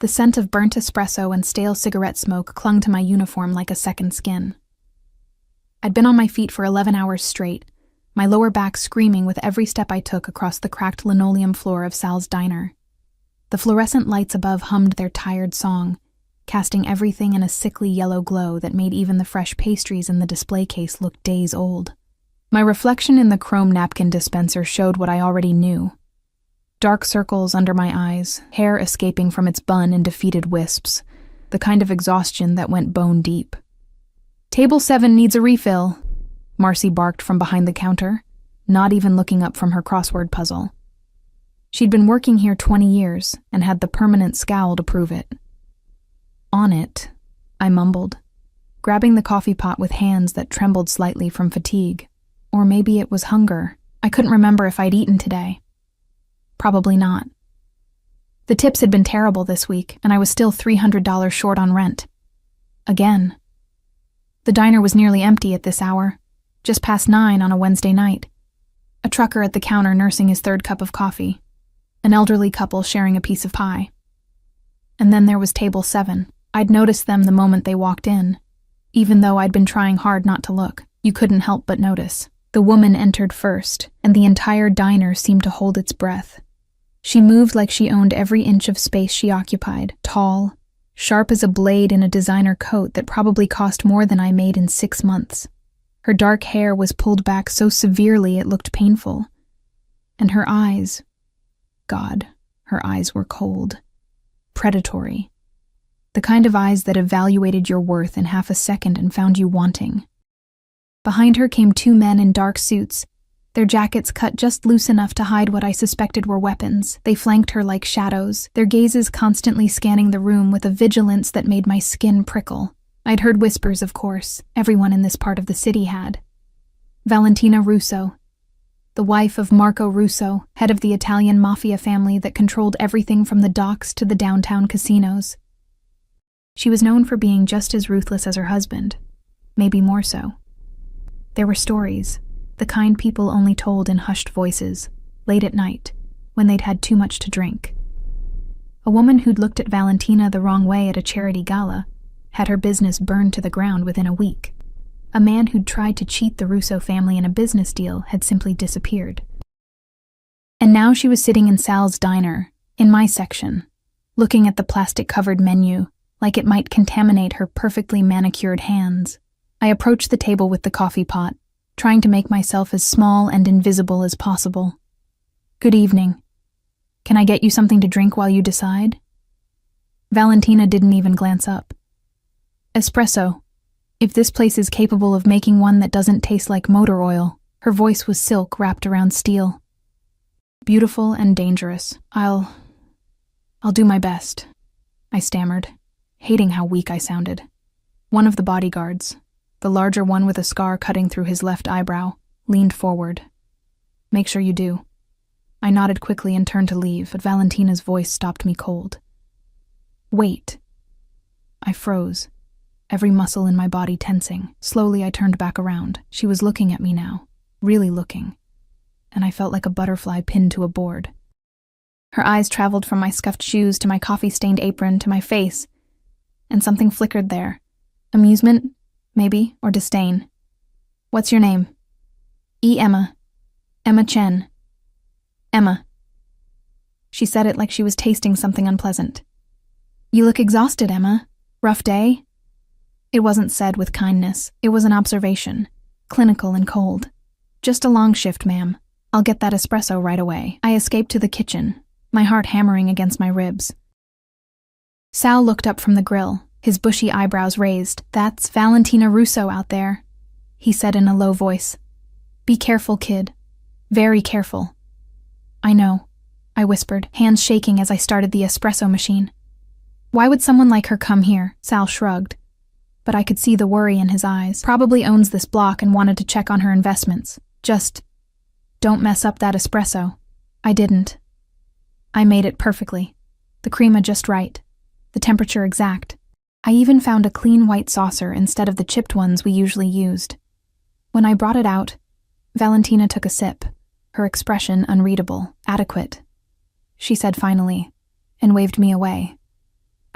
The scent of burnt espresso and stale cigarette smoke clung to my uniform like a second skin. I'd been on my feet for 11 hours straight, my lower back screaming with every step I took across the cracked linoleum floor of Sal's diner. The fluorescent lights above hummed their tired song, casting everything in a sickly yellow glow that made even the fresh pastries in the display case look days old. My reflection in the chrome napkin dispenser showed what I already knew. Dark circles under my eyes, hair escaping from its bun in defeated wisps, the kind of exhaustion that went bone deep. "Table 7 needs a refill," Marcy barked from behind the counter, not even looking up from her crossword puzzle. She'd been working here 20 years and had the permanent scowl to prove it. "On it," I mumbled, grabbing the coffee pot with hands that trembled slightly from fatigue. Or maybe it was hunger. I couldn't remember if I'd eaten today. Probably not. The tips had been terrible this week, and I was still $300 short on rent. Again. The diner was nearly empty at this hour, just past 9 on a Wednesday night. A trucker at the counter nursing his third cup of coffee. An elderly couple sharing a piece of pie. And then there was table 7. I'd noticed them the moment they walked in. Even though I'd been trying hard not to look, you couldn't help but notice. The woman entered first, and the entire diner seemed to hold its breath. She moved like she owned every inch of space she occupied, tall, sharp as a blade in a designer coat that probably cost more than I made in 6 months. Her dark hair was pulled back so severely it looked painful. And her eyes, God, her eyes were cold. Predatory. The kind of eyes that evaluated your worth in half a second and found you wanting. Behind her came 2 men in dark suits, their jackets cut just loose enough to hide what I suspected were weapons. They flanked her like shadows, their gazes constantly scanning the room with a vigilance that made my skin prickle. I'd heard whispers, of course. Everyone in this part of the city had. Valentina Russo, the wife of Marco Russo, head of the Italian Mafia family that controlled everything from the docks to the downtown casinos. She was known for being just as ruthless as her husband, maybe more so. There were stories, the kind people only told in hushed voices, late at night, when they'd had too much to drink. A woman who'd looked at Valentina the wrong way at a charity gala had her business burned to the ground within a week. A man who'd tried to cheat the Russo family in a business deal had simply disappeared. And now she was sitting in Sal's diner, in my section, looking at the plastic-covered menu, like it might contaminate her perfectly manicured hands. I approached the table with the coffee pot, trying to make myself as small and invisible as possible. "Good evening. Can I get you something to drink while you decide?" Valentina didn't even glance up. "Espresso, if this place is capable of making one that doesn't taste like motor oil." Her voice was silk wrapped around steel. "Beautiful and dangerous. I'll do my best," I stammered, hating how weak I sounded. One of the bodyguards, the larger one with a scar cutting through his left eyebrow, leaned forward. "Make sure you do." I nodded quickly and turned to leave, but Valentina's voice stopped me cold. "Wait." I froze, every muscle in my body tensing. Slowly I turned back around. She was looking at me now, really looking, and I felt like a butterfly pinned to a board. Her eyes traveled from my scuffed shoes to my coffee-stained apron to my face, and something flickered there. Amusement, maybe, or disdain. "What's your name?" Emma. Emma Chen." "Emma." She said it like she was tasting something unpleasant. "You look exhausted, Emma. Rough day?" It wasn't said with kindness. It was an observation, clinical and cold. "Just a long shift, ma'am. I'll get that espresso right away." I escaped to the kitchen, my heart hammering against my ribs. Sal looked up from the grill, his bushy eyebrows raised. "That's Valentina Russo out there," he said in a low voice. "Be careful, kid. Very careful." "I know," I whispered, hands shaking as I started the espresso machine. "Why would someone like her come here?" Sal shrugged, but I could see the worry in his eyes. "Probably owns this block and wanted to check on her investments. Just don't mess up that espresso." I didn't. I made it perfectly. The crema just right. The temperature exact. I even found a clean white saucer instead of the chipped ones we usually used. When I brought it out, Valentina took a sip, her expression unreadable. "Adequate," she said finally, and waved me away.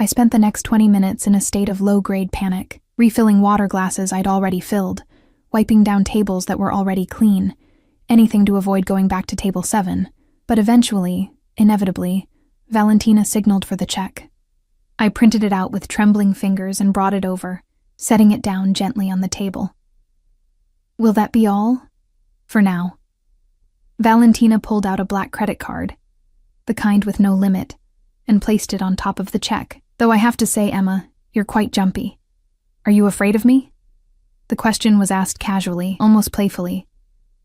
I spent the next 20 minutes in a state of low-grade panic, refilling water glasses I'd already filled, wiping down tables that were already clean, anything to avoid going back to table 7. But eventually, inevitably, Valentina signaled for the check. I printed it out with trembling fingers and brought it over, setting it down gently on the table. Will that be all? For now. Valentina pulled out a black credit card, the kind with no limit, and placed it on top of the check. Though I have to say, Emma, you're quite jumpy. Are you afraid of me? The question was asked casually, almost playfully,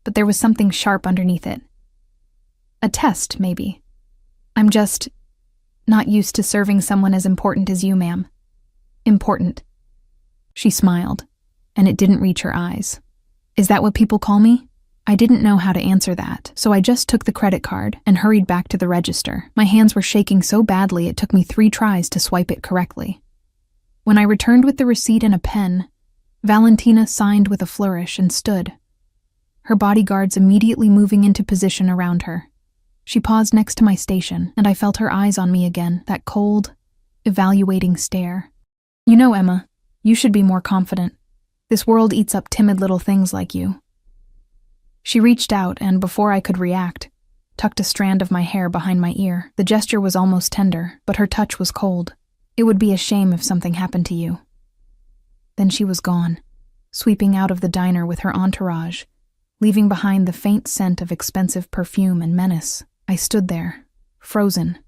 but there was something sharp underneath it. A test, maybe. I'm just not used to serving someone as important as you, ma'am. Important. She smiled, and it didn't reach her eyes. Is that what people call me? I didn't know how to answer that, so I just took the credit card and hurried back to the register. My hands were shaking so badly it took me 3 tries to swipe it correctly. When I returned with the receipt and a pen, Valentina signed with a flourish and stood, her bodyguards immediately moving into position around her. She paused next to my station, and I felt her eyes on me again, that cold, evaluating stare. You know, Emma, you should be more confident. This world eats up timid little things like you. She reached out and, before I could react, tucked a strand of my hair behind my ear. The gesture was almost tender, but her touch was cold. It would be a shame if something happened to you. Then she was gone, sweeping out of the diner with her entourage, leaving behind the faint scent of expensive perfume and menace. I stood there, frozen,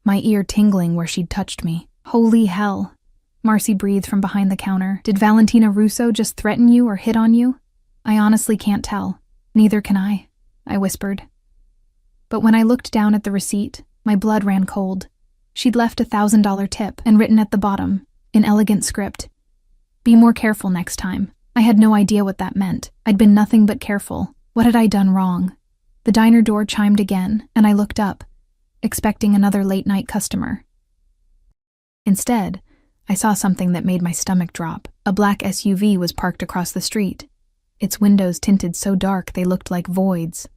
my ear tingling where she'd touched me. Holy hell, Marcy breathed from behind the counter. Did Valentina Russo just threaten you or hit on you? I honestly can't tell. Neither can I whispered. But when I looked down at the receipt, my blood ran cold. She'd left a $1,000 tip and written at the bottom, in elegant script, "Be more careful next time." I had no idea what that meant. I'd been nothing but careful. What had I done wrong? The diner door chimed again, and I looked up, expecting another late-night customer. Instead, I saw something that made my stomach drop. A black SUV was parked across the street, its windows tinted so dark they looked like voids,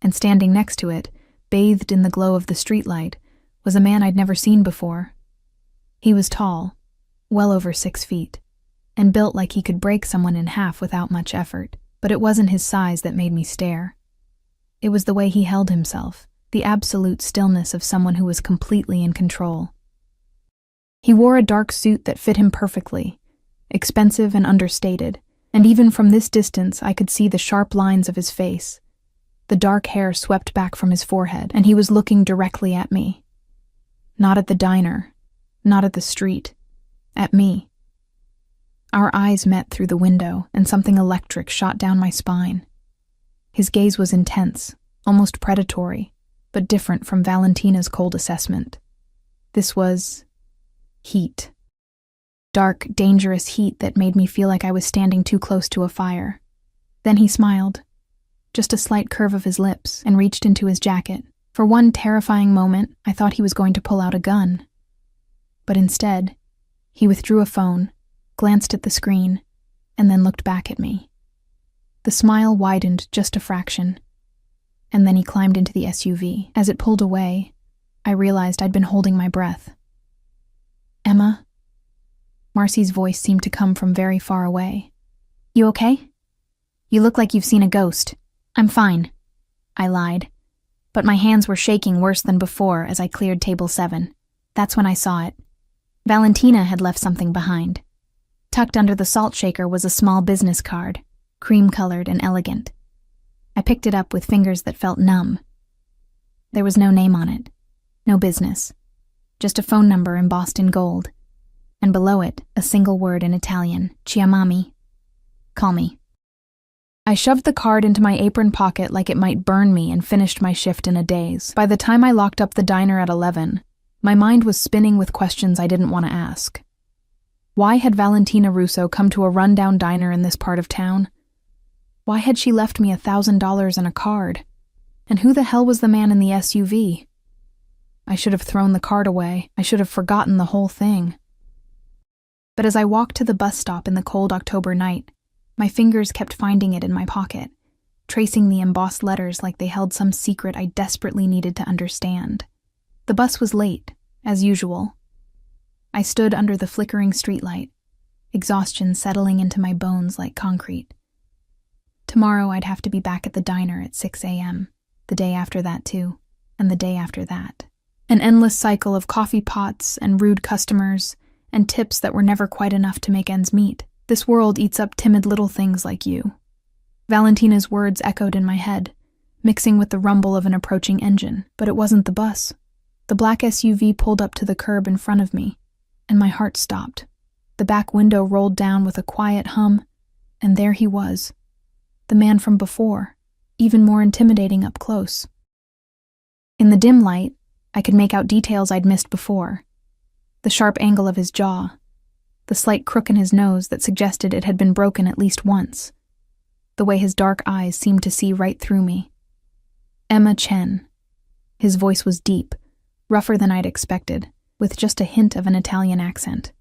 and standing next to it, bathed in the glow of the streetlight, was a man I'd never seen before. He was tall, well over 6 feet, and built like he could break someone in half without much effort. But it wasn't his size that made me stare. It was the way he held himself, the absolute stillness of someone who was completely in control. He wore a dark suit that fit him perfectly, expensive and understated, and even from this distance I could see the sharp lines of his face. The dark hair swept back from his forehead, and he was looking directly at me. Not at the diner, not at the street, at me. Our eyes met through the window, and something electric shot down my spine. His gaze was intense, almost predatory, but different from Valentina's cold assessment. This was heat. Dark, dangerous heat that made me feel like I was standing too close to a fire. Then he smiled, just a slight curve of his lips, and reached into his jacket. For one terrifying moment, I thought he was going to pull out a gun. But instead, he withdrew a phone, glanced at the screen, and then looked back at me. The smile widened just a fraction, and then he climbed into the SUV. As it pulled away, I realized I'd been holding my breath. Emma? Marcy's voice seemed to come from very far away. You okay? You look like you've seen a ghost. I'm fine, I lied, but my hands were shaking worse than before as I cleared table 7. That's when I saw it. Valentina had left something behind. Tucked under the salt shaker was a small business card, cream-colored and elegant. I picked it up with fingers that felt numb. There was no name on it, no business, just a phone number embossed in gold, and below it, a single word in Italian, Chiamami. Call me. I shoved the card into my apron pocket like it might burn me and finished my shift in a daze. By the time I locked up the diner at 11, my mind was spinning with questions I didn't want to ask. Why had Valentina Russo come to a rundown diner in this part of town? Why had she left me $1,000 and a card? And who the hell was the man in the SUV? I should have thrown the card away. I should have forgotten the whole thing. But as I walked to the bus stop in the cold October night, my fingers kept finding it in my pocket, tracing the embossed letters like they held some secret I desperately needed to understand. The bus was late, as usual. I stood under the flickering streetlight, exhaustion settling into my bones like concrete. Tomorrow I'd have to be back at the diner at 6 a.m., the day after that too, and the day after that. An endless cycle of coffee pots and rude customers and tips that were never quite enough to make ends meet. This world eats up timid little things like you. Valentina's words echoed in my head, mixing with the rumble of an approaching engine, but it wasn't the bus. The black SUV pulled up to the curb in front of me, and my heart stopped. The back window rolled down with a quiet hum, and there he was, the man from before, even more intimidating up close. In the dim light, I could make out details I'd missed before. The sharp angle of his jaw, the slight crook in his nose that suggested it had been broken at least once, the way his dark eyes seemed to see right through me. Emma Chen. His voice was deep, rougher than I'd expected, with just a hint of an Italian accent.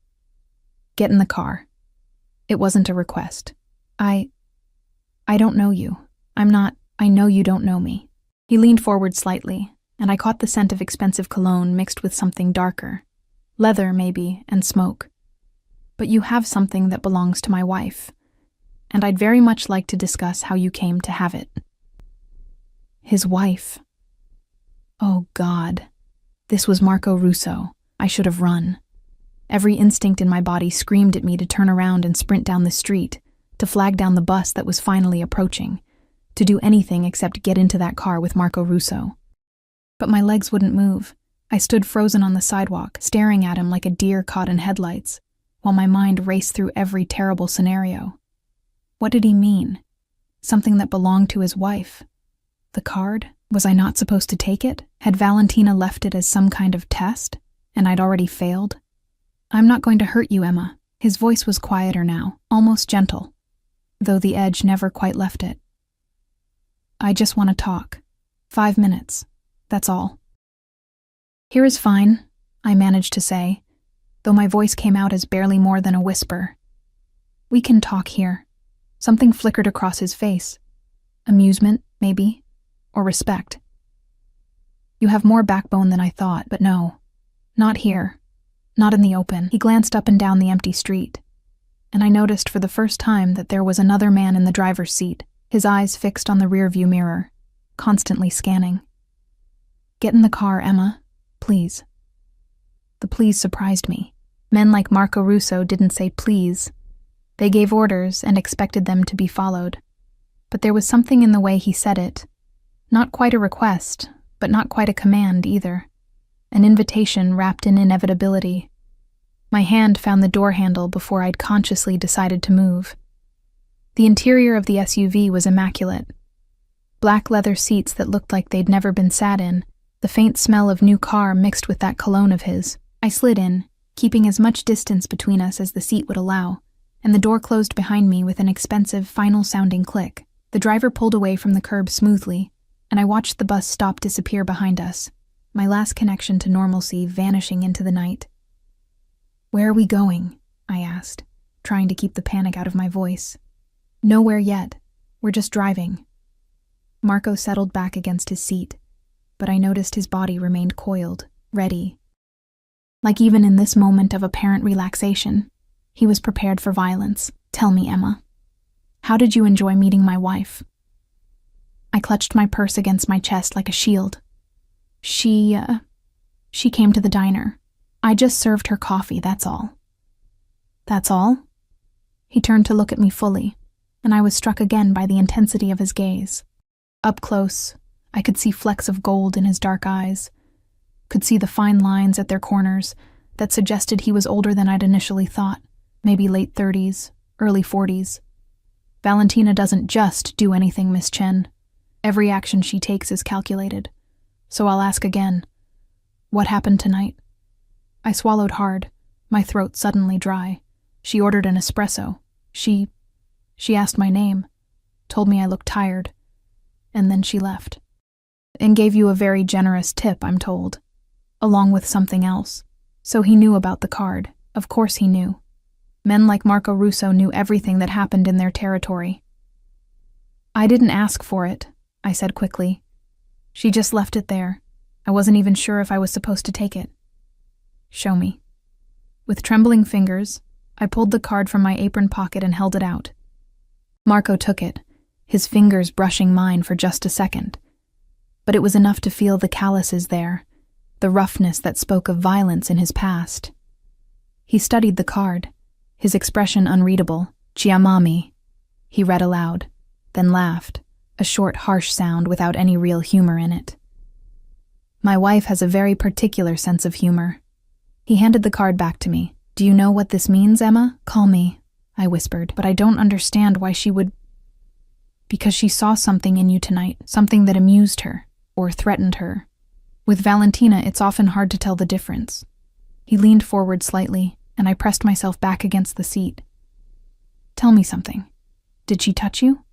Get in the car. It wasn't a request. I don't know you. I know you don't know me. He leaned forward slightly, and I caught the scent of expensive cologne mixed with something darker. Leather, maybe, and smoke. But you have something that belongs to my wife, and I'd very much like to discuss how you came to have it. His wife. Oh, God. This was Marco Russo. I should have run. Every instinct in my body screamed at me to turn around and sprint down the street, to flag down the bus that was finally approaching, to do anything except get into that car with Marco Russo. But my legs wouldn't move. I stood frozen on the sidewalk, staring at him like a deer caught in headlights, while my mind raced through every terrible scenario. What did he mean? Something that belonged to his wife? The card? Was I not supposed to take it? Had Valentina left it as some kind of test, and I'd already failed? I'm not going to hurt you, Emma. His voice was quieter now, almost gentle, though the edge never quite left it. I just want to talk. 5 minutes. That's all. Here is fine, I managed to say, though my voice came out as barely more than a whisper. We can talk here. Something flickered across his face. Amusement, maybe, or respect. You have more backbone than I thought, but no. Not here. Not in the open. He glanced up and down the empty street, and I noticed for the first time that there was another man in the driver's seat, his eyes fixed on the rearview mirror, constantly scanning. Get in the car, Emma. Please. The please surprised me. Men like Marco Russo didn't say please. They gave orders and expected them to be followed. But there was something in the way he said it. Not quite a request, but not quite a command either. An invitation wrapped in inevitability. My hand found the door handle before I'd consciously decided to move. The interior of the SUV was immaculate. Black leather seats that looked like they'd never been sat in, the faint smell of new car mixed with that cologne of his. I slid in, keeping as much distance between us as the seat would allow, and the door closed behind me with an expensive, final-sounding click. The driver pulled away from the curb smoothly, and I watched the bus stop disappear behind us, my last connection to normalcy vanishing into the night. Where are we going? I asked, trying to keep the panic out of my voice. Nowhere yet. We're just driving. Marco settled back against his seat, but I noticed his body remained coiled, ready. Like even in this moment of apparent relaxation, he was prepared for violence. Tell me, Emma, how did you enjoy meeting my wife? I clutched my purse against my chest like a shield. She came to the diner. I just served her coffee, that's all. That's all? He turned to look at me fully, and I was struck again by the intensity of his gaze. Up close, I could see flecks of gold in his dark eyes, could see the fine lines at their corners that suggested he was older than I'd initially thought, maybe late 30s, early 40s. Valentina doesn't just do anything, Miss Chen. Every action she takes is calculated. So I'll ask again, what happened tonight? I swallowed hard, my throat suddenly dry. She ordered an espresso. She asked my name, told me I looked tired, and then she left. And gave you a very generous tip, I'm told, along with something else. So he knew about the card. Of course he knew. Men like Marco Russo knew everything that happened in their territory. I didn't ask for it, I said quickly. She just left it there. I wasn't even sure if I was supposed to take it. Show me. With trembling fingers, I pulled the card from my apron pocket and held it out. Marco took it, his fingers brushing mine for just a second. But it was enough to feel the calluses there, the roughness that spoke of violence in his past. He studied the card, his expression unreadable. "Chiamami," he read aloud, then laughed, a short, harsh sound without any real humor in it. "My wife has a very particular sense of humor." He handed the card back to me. "Do you know what this means, Emma?" "Call me," I whispered, "but I don't understand why she would—" "Because she saw something in you tonight, something that amused her, or threatened her. With Valentina, it's often hard to tell the difference." He leaned forward slightly, and I pressed myself back against the seat. "Tell me something. Did she touch you?"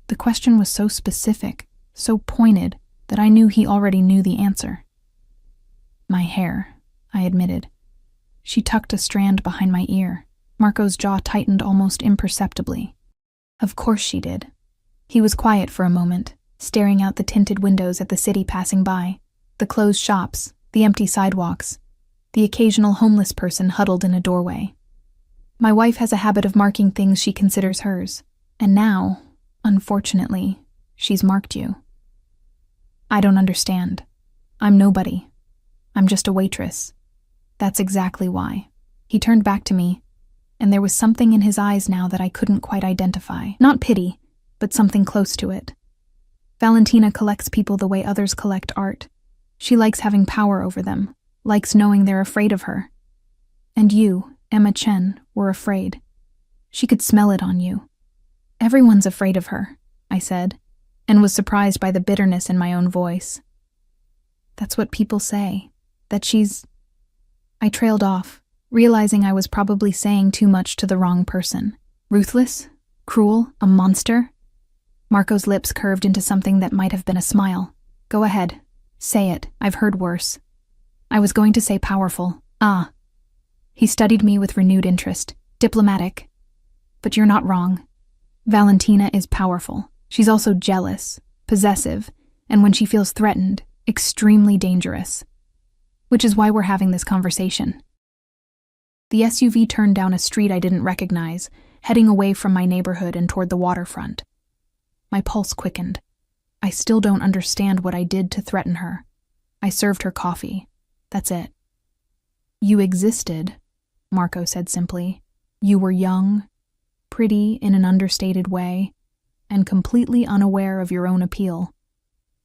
The question was so specific, so pointed, that I knew he already knew the answer. "My hair," I admitted. She tucked a strand behind my ear. Marco's jaw tightened almost imperceptibly. "Of course she did." He was quiet for a moment, staring out the tinted windows at the city passing by, the closed shops, the empty sidewalks, the occasional homeless person huddled in a doorway. "My wife has a habit of marking things she considers hers, and now, unfortunately, she's marked you." "I don't understand. I'm nobody. I'm just a waitress." "That's exactly why." He turned back to me, and there was something in his eyes now that I couldn't quite identify. Not pity, but something close to it. "Valentina collects people the way others collect art. She likes having power over them, likes knowing they're afraid of her. And you, Emma Chen, were afraid. She could smell it on you." "Everyone's afraid of her," I said, and was surprised by the bitterness in my own voice. "That's what people say, that she's—" I trailed off, realizing I was probably saying too much to the wrong person. "Ruthless? Cruel? A monster?" Marco's lips curved into something that might have been a smile. "Go ahead. Say it. I've heard worse." "I was going to say powerful." "Ah." He studied me with renewed interest. "Diplomatic. But you're not wrong. Valentina is powerful. She's also jealous, possessive, and when she feels threatened, extremely dangerous. Which is why we're having this conversation." The SUV turned down a street I didn't recognize, heading away from my neighborhood and toward the waterfront. My pulse quickened. I still don't understand what I did to threaten her. I served her coffee. That's it. "You existed," Marco said simply. "You were young, pretty in an understated way, and completely unaware of your own appeal.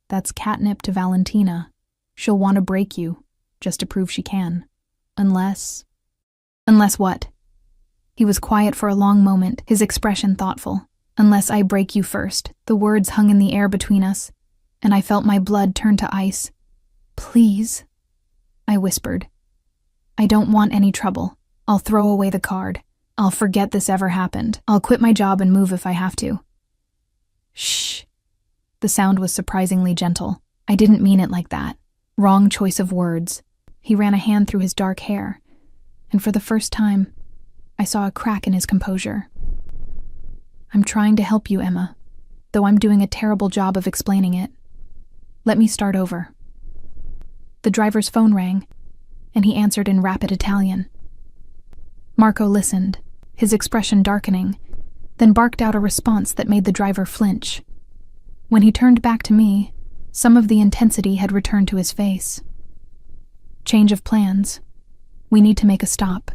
That's catnip to Valentina. She'll want to break you, just to prove she can. Unless..." "Unless what?" He was quiet for a long moment, his expression thoughtful. "Unless I break you first." The words hung in the air between us, and I felt my blood turn to ice. "Please," I whispered. "I don't want any trouble. I'll throw away the card. I'll forget this ever happened. I'll quit my job and move if I have to." "Shh." The sound was surprisingly gentle. "I didn't mean it like that. Wrong choice of words." He ran a hand through his dark hair, and for the first time, I saw a crack in his composure. "I'm trying to help you, Emma, though I'm doing a terrible job of explaining it. Let me start over." The driver's phone rang, and he answered in rapid Italian. Marco listened, his expression darkening, then barked out a response that made the driver flinch. When he turned back to me, some of the intensity had returned to his face. "Change of plans. We need to make a stop."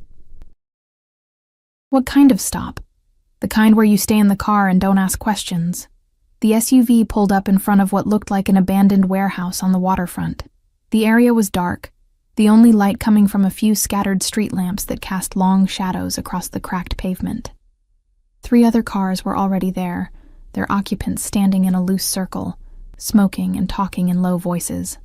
"What kind of stop?" "The kind where you stay in the car and don't ask questions." The SUV pulled up in front of what looked like an abandoned warehouse on the waterfront. The area was dark, the only light coming from a few scattered street lamps that cast long shadows across the cracked pavement. 3 other cars were already there, their occupants standing in a loose circle, smoking and talking in low voices.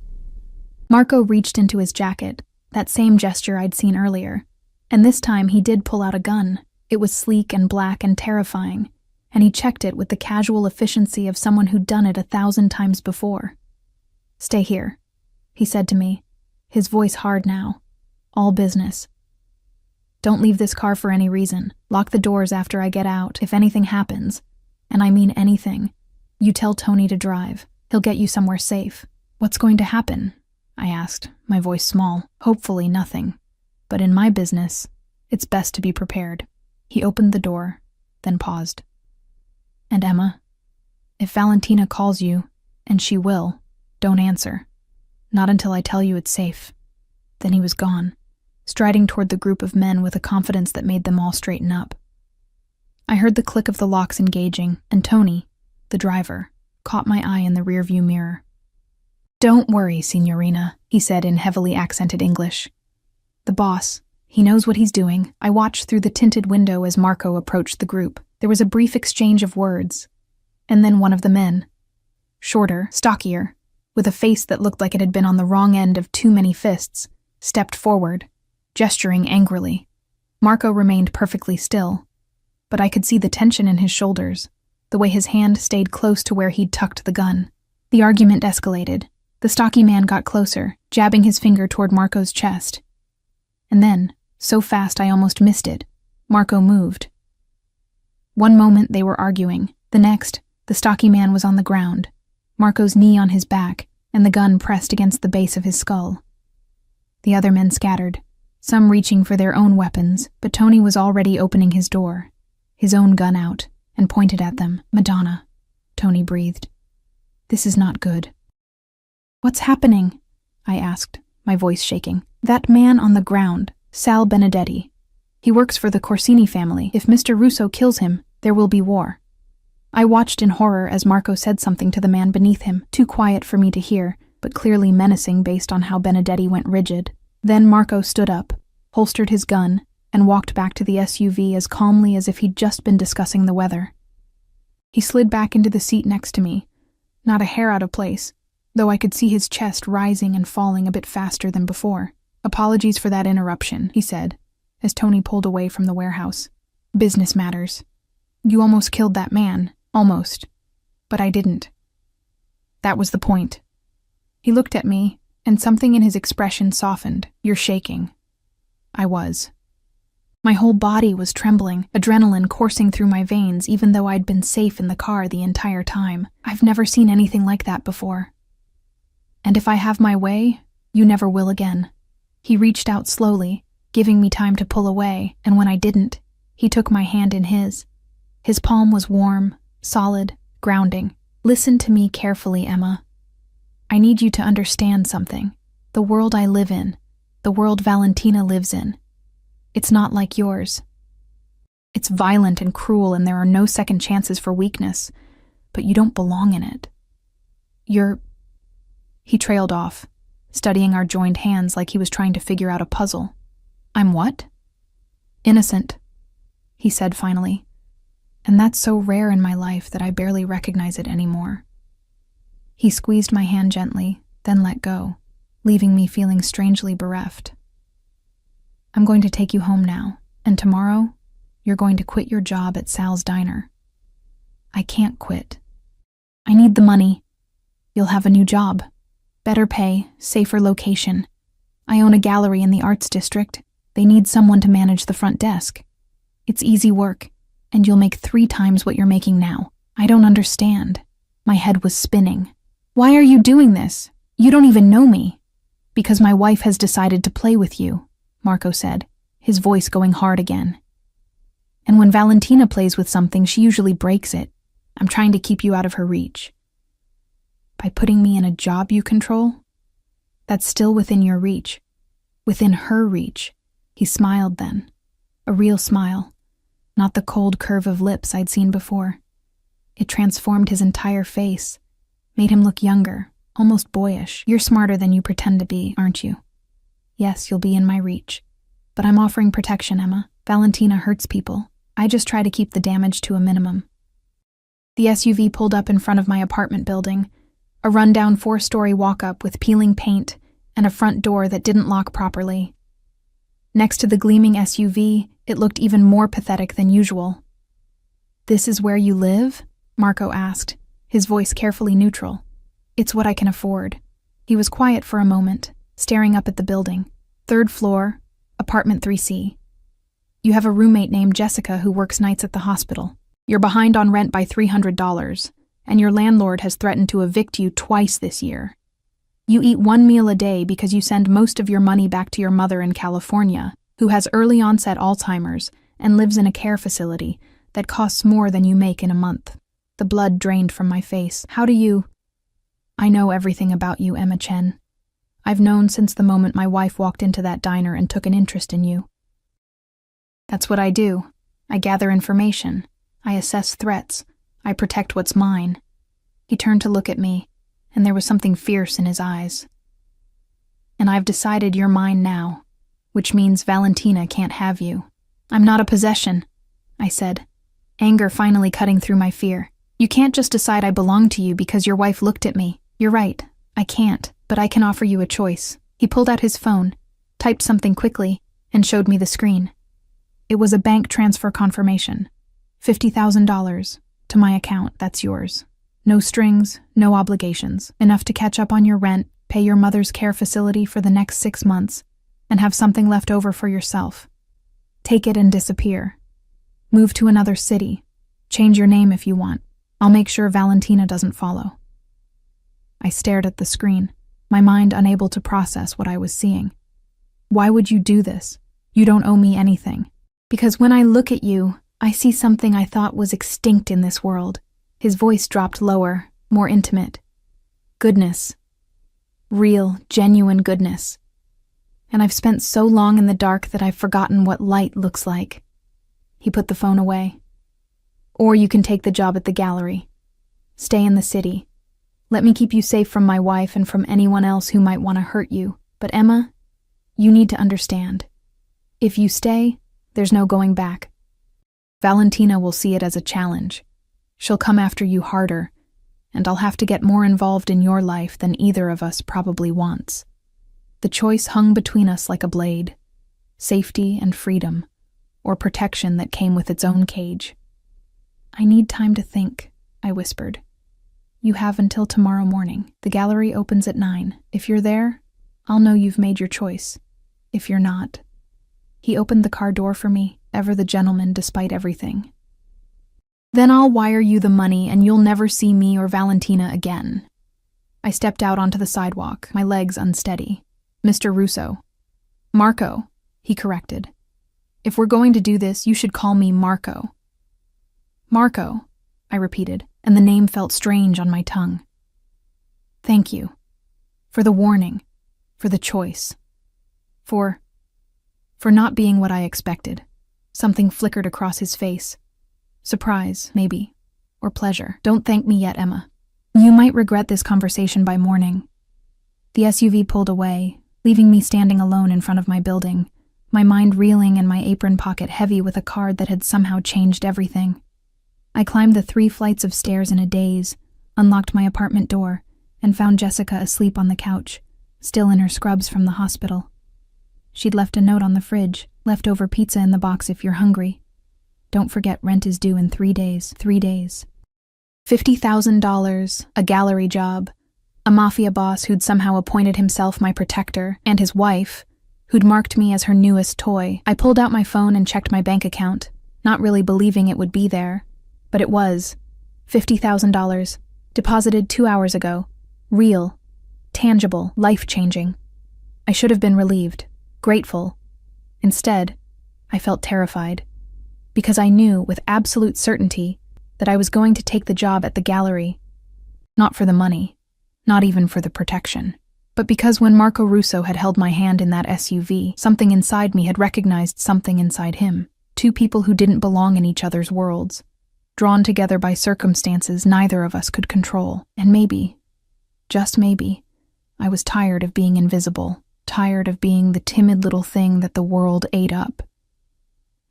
Marco reached into his jacket, that same gesture I'd seen earlier, and this time he did pull out a gun. It was sleek and black and terrifying, and he checked it with the casual efficiency of someone who'd done it 1,000 times before. "Stay here," he said to me, his voice hard now. "All business. Don't leave this car for any reason. Lock the doors after I get out. If anything happens, and I mean anything, you tell Tony to drive. He'll get you somewhere safe." "What's going to happen?" I asked, my voice small. "Hopefully nothing. But in my business, It's best to be prepared. He opened the door, then paused. And Emma, if Valentina calls you, and she will, don't answer. Not until I tell you it's safe. Then he was gone, striding toward the group of men with a confidence that made them all straighten up. I heard the click of the locks engaging, and Tony, the driver, caught my eye in the rearview mirror. Don't worry, Signorina, he said in heavily accented English. The boss, he knows what he's doing. I watched through the tinted window as Marco approached the group. There was a brief exchange of words, and then one of the men, shorter, stockier, with a face that looked like it had been on the wrong end of too many fists, stepped forward, gesturing angrily. Marco remained perfectly still, but I could see the tension in his shoulders, the way his hand stayed close to where he'd tucked the gun. The argument escalated. The stocky man got closer, jabbing his finger toward Marco's chest. And then, so fast I almost missed it, Marco moved. One moment they were arguing. The next, the stocky man was on the ground, Marco's knee on his back, and the gun pressed against the base of his skull. The other men scattered, some reaching for their own weapons, but Tony was already opening his door, his own gun out, and pointed at them. Madonna, Tony breathed. This is not good. What's happening? I asked, my voice shaking. That man on the ground, Sal Benedetti. He works for the Corsini family. If Mr. Russo kills him, there will be war. I watched in horror as Marco said something to the man beneath him, too quiet for me to hear, but clearly menacing based on how Benedetti went rigid. Then Marco stood up, holstered his gun, and walked back to the SUV as calmly as if he'd just been discussing the weather. He slid back into the seat next to me, not a hair out of place, though I could see his chest rising and falling a bit faster than before. Apologies for that interruption, he said, as Tony pulled away from the warehouse. Business matters. You almost killed that man. Almost. But I didn't. That was the point. He looked at me, and something in his expression softened. You're shaking. I was. My whole body was trembling, adrenaline coursing through my veins even though I'd been safe in the car the entire time. I've never seen anything like that before. And if I have my way, you never will again. He reached out slowly, giving me time to pull away, and when I didn't, he took my hand in his. His palm was warm, solid, grounding. Listen to me carefully, Emma. I need you to understand something. The world I live in, the world Valentina lives in, it's not like yours. It's violent and cruel, and there are no second chances for weakness, but you don't belong in it. He trailed off, studying our joined hands like he was trying to figure out a puzzle. I'm what? Innocent, he said finally. And that's so rare in my life that I barely recognize it anymore. He squeezed my hand gently, then let go, leaving me feeling strangely bereft. I'm going to take you home now, and tomorrow, you're going to quit your job at Sal's Diner. I can't quit. I need the money. You'll have a new job. Better pay, safer location. I own a gallery in the arts district. They need someone to manage the front desk. It's easy work, and you'll make 3 times what you're making now. I don't understand. My head was spinning. Why are you doing this? You don't even know me. Because my wife has decided to play with you, Marco said, his voice going hard again. And when Valentina plays with something, she usually breaks it. I'm trying to keep you out of her reach. By putting me in a job you control? That's still within your reach. Within her reach. He smiled then. A real smile. Not the cold curve of lips I'd seen before. It transformed his entire face, made him look younger, almost boyish. You're smarter than you pretend to be, aren't you? Yes, you'll be in my reach. But I'm offering protection, Emma. Valentina hurts people. I just try to keep the damage to a minimum. The SUV pulled up in front of my apartment building, a rundown 4-story walk-up with peeling paint and a front door that didn't lock properly. Next to the gleaming SUV, it looked even more pathetic than usual. This is where you live? Marco asked, his voice carefully neutral. It's what I can afford. He was quiet for a moment, staring up at the building. 3rd floor, apartment 3C. You have a roommate named Jessica who works nights at the hospital. You're behind on rent by $300, and your landlord has threatened to evict you twice this year. You eat 1 meal a day because you send most of your money back to your mother in California, who has early onset Alzheimer's and lives in a care facility that costs more than you make in a month. The blood drained from my face. How do you... I know everything about you, Emma Chen. I've known since the moment my wife walked into that diner and took an interest in you. That's what I do. I gather information. I assess threats. I protect what's mine. He turned to look at me, and there was something fierce in his eyes. And I've decided you're mine now, which means Valentina can't have you. I'm not a possession, I said, anger finally cutting through my fear. You can't just decide I belong to you because your wife looked at me. You're right, I can't, but I can offer you a choice. He pulled out his phone, typed something quickly, and showed me the screen. It was a bank transfer confirmation. $50,000 to my account, that's yours. No strings, no obligations. Enough to catch up on your rent, pay your mother's care facility for the next 6 months, and have something left over for yourself. Take it and disappear. Move to another city. Change your name if you want. I'll make sure Valentina doesn't follow. I stared at the screen, my mind unable to process what I was seeing. Why would you do this? You don't owe me anything. Because when I look at you, I see something I thought was extinct in this world. His voice dropped lower, more intimate. Goodness. Real, genuine goodness. And I've spent so long in the dark that I've forgotten what light looks like. He put the phone away. Or you can take the job at the gallery. Stay in the city. Let me keep you safe from my wife and from anyone else who might want to hurt you. But Emma, you need to understand. If you stay, there's no going back. Valentina will see it as a challenge. She'll come after you harder, and I'll have to get more involved in your life than either of us probably wants. The choice hung between us like a blade. Safety and freedom, or protection that came with its own cage. I need time to think, I whispered. You have until tomorrow morning. The gallery opens at 9. If you're there, I'll know you've made your choice. If you're not... He opened the car door for me, ever the gentleman despite everything. Then I'll wire you the money and you'll never see me or Valentina again. I stepped out onto the sidewalk, my legs unsteady. Mr. Russo. Marco, he corrected. If we're going to do this, you should call me Marco. Marco, I repeated, and the name felt strange on my tongue. Thank you. For the warning. For the choice. For not being what I expected. Something flickered across his face. Surprise, maybe. Or pleasure. Don't thank me yet, Emma. You might regret this conversation by morning. The SUV pulled away, leaving me standing alone in front of my building, my mind reeling and my apron pocket heavy with a card that had somehow changed everything. I climbed the 3 flights of stairs in a daze, unlocked my apartment door, and found Jessica asleep on the couch, still in her scrubs from the hospital. She'd left a note on the fridge, leftover pizza in the box if you're hungry. Don't forget rent is due in 3 days. 3 days. $50,000, a gallery job, a mafia boss who'd somehow appointed himself my protector, and his wife, who'd marked me as her newest toy. I pulled out my phone and checked my bank account, not really believing it would be there. But it was. $50,000, deposited 2 hours ago. Real, tangible, life-changing. I should have been relieved, grateful. Instead, I felt terrified, because I knew with absolute certainty that I was going to take the job at the gallery. Not for the money, not even for the protection, but because when Marco Russo had held my hand in that SUV, something inside me had recognized something inside him. 2 people who didn't belong in each other's worlds, drawn together by circumstances neither of us could control. And maybe, just maybe, I was tired of being invisible, tired of being the timid little thing that the world ate up.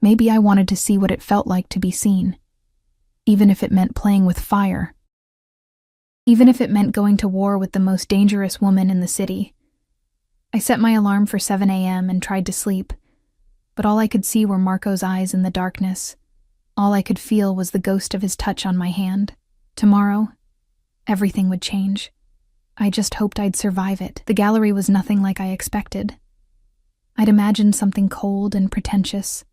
Maybe I wanted to see what it felt like to be seen, even if it meant playing with fire. Even if it meant going to war with the most dangerous woman in the city. I set my alarm for 7 a.m. and tried to sleep, but all I could see were Marco's eyes in the darkness. All I could feel was the ghost of his touch on my hand. Tomorrow, everything would change. I just hoped I'd survive it. The gallery was nothing like I expected. I'd imagined something cold and pretentious,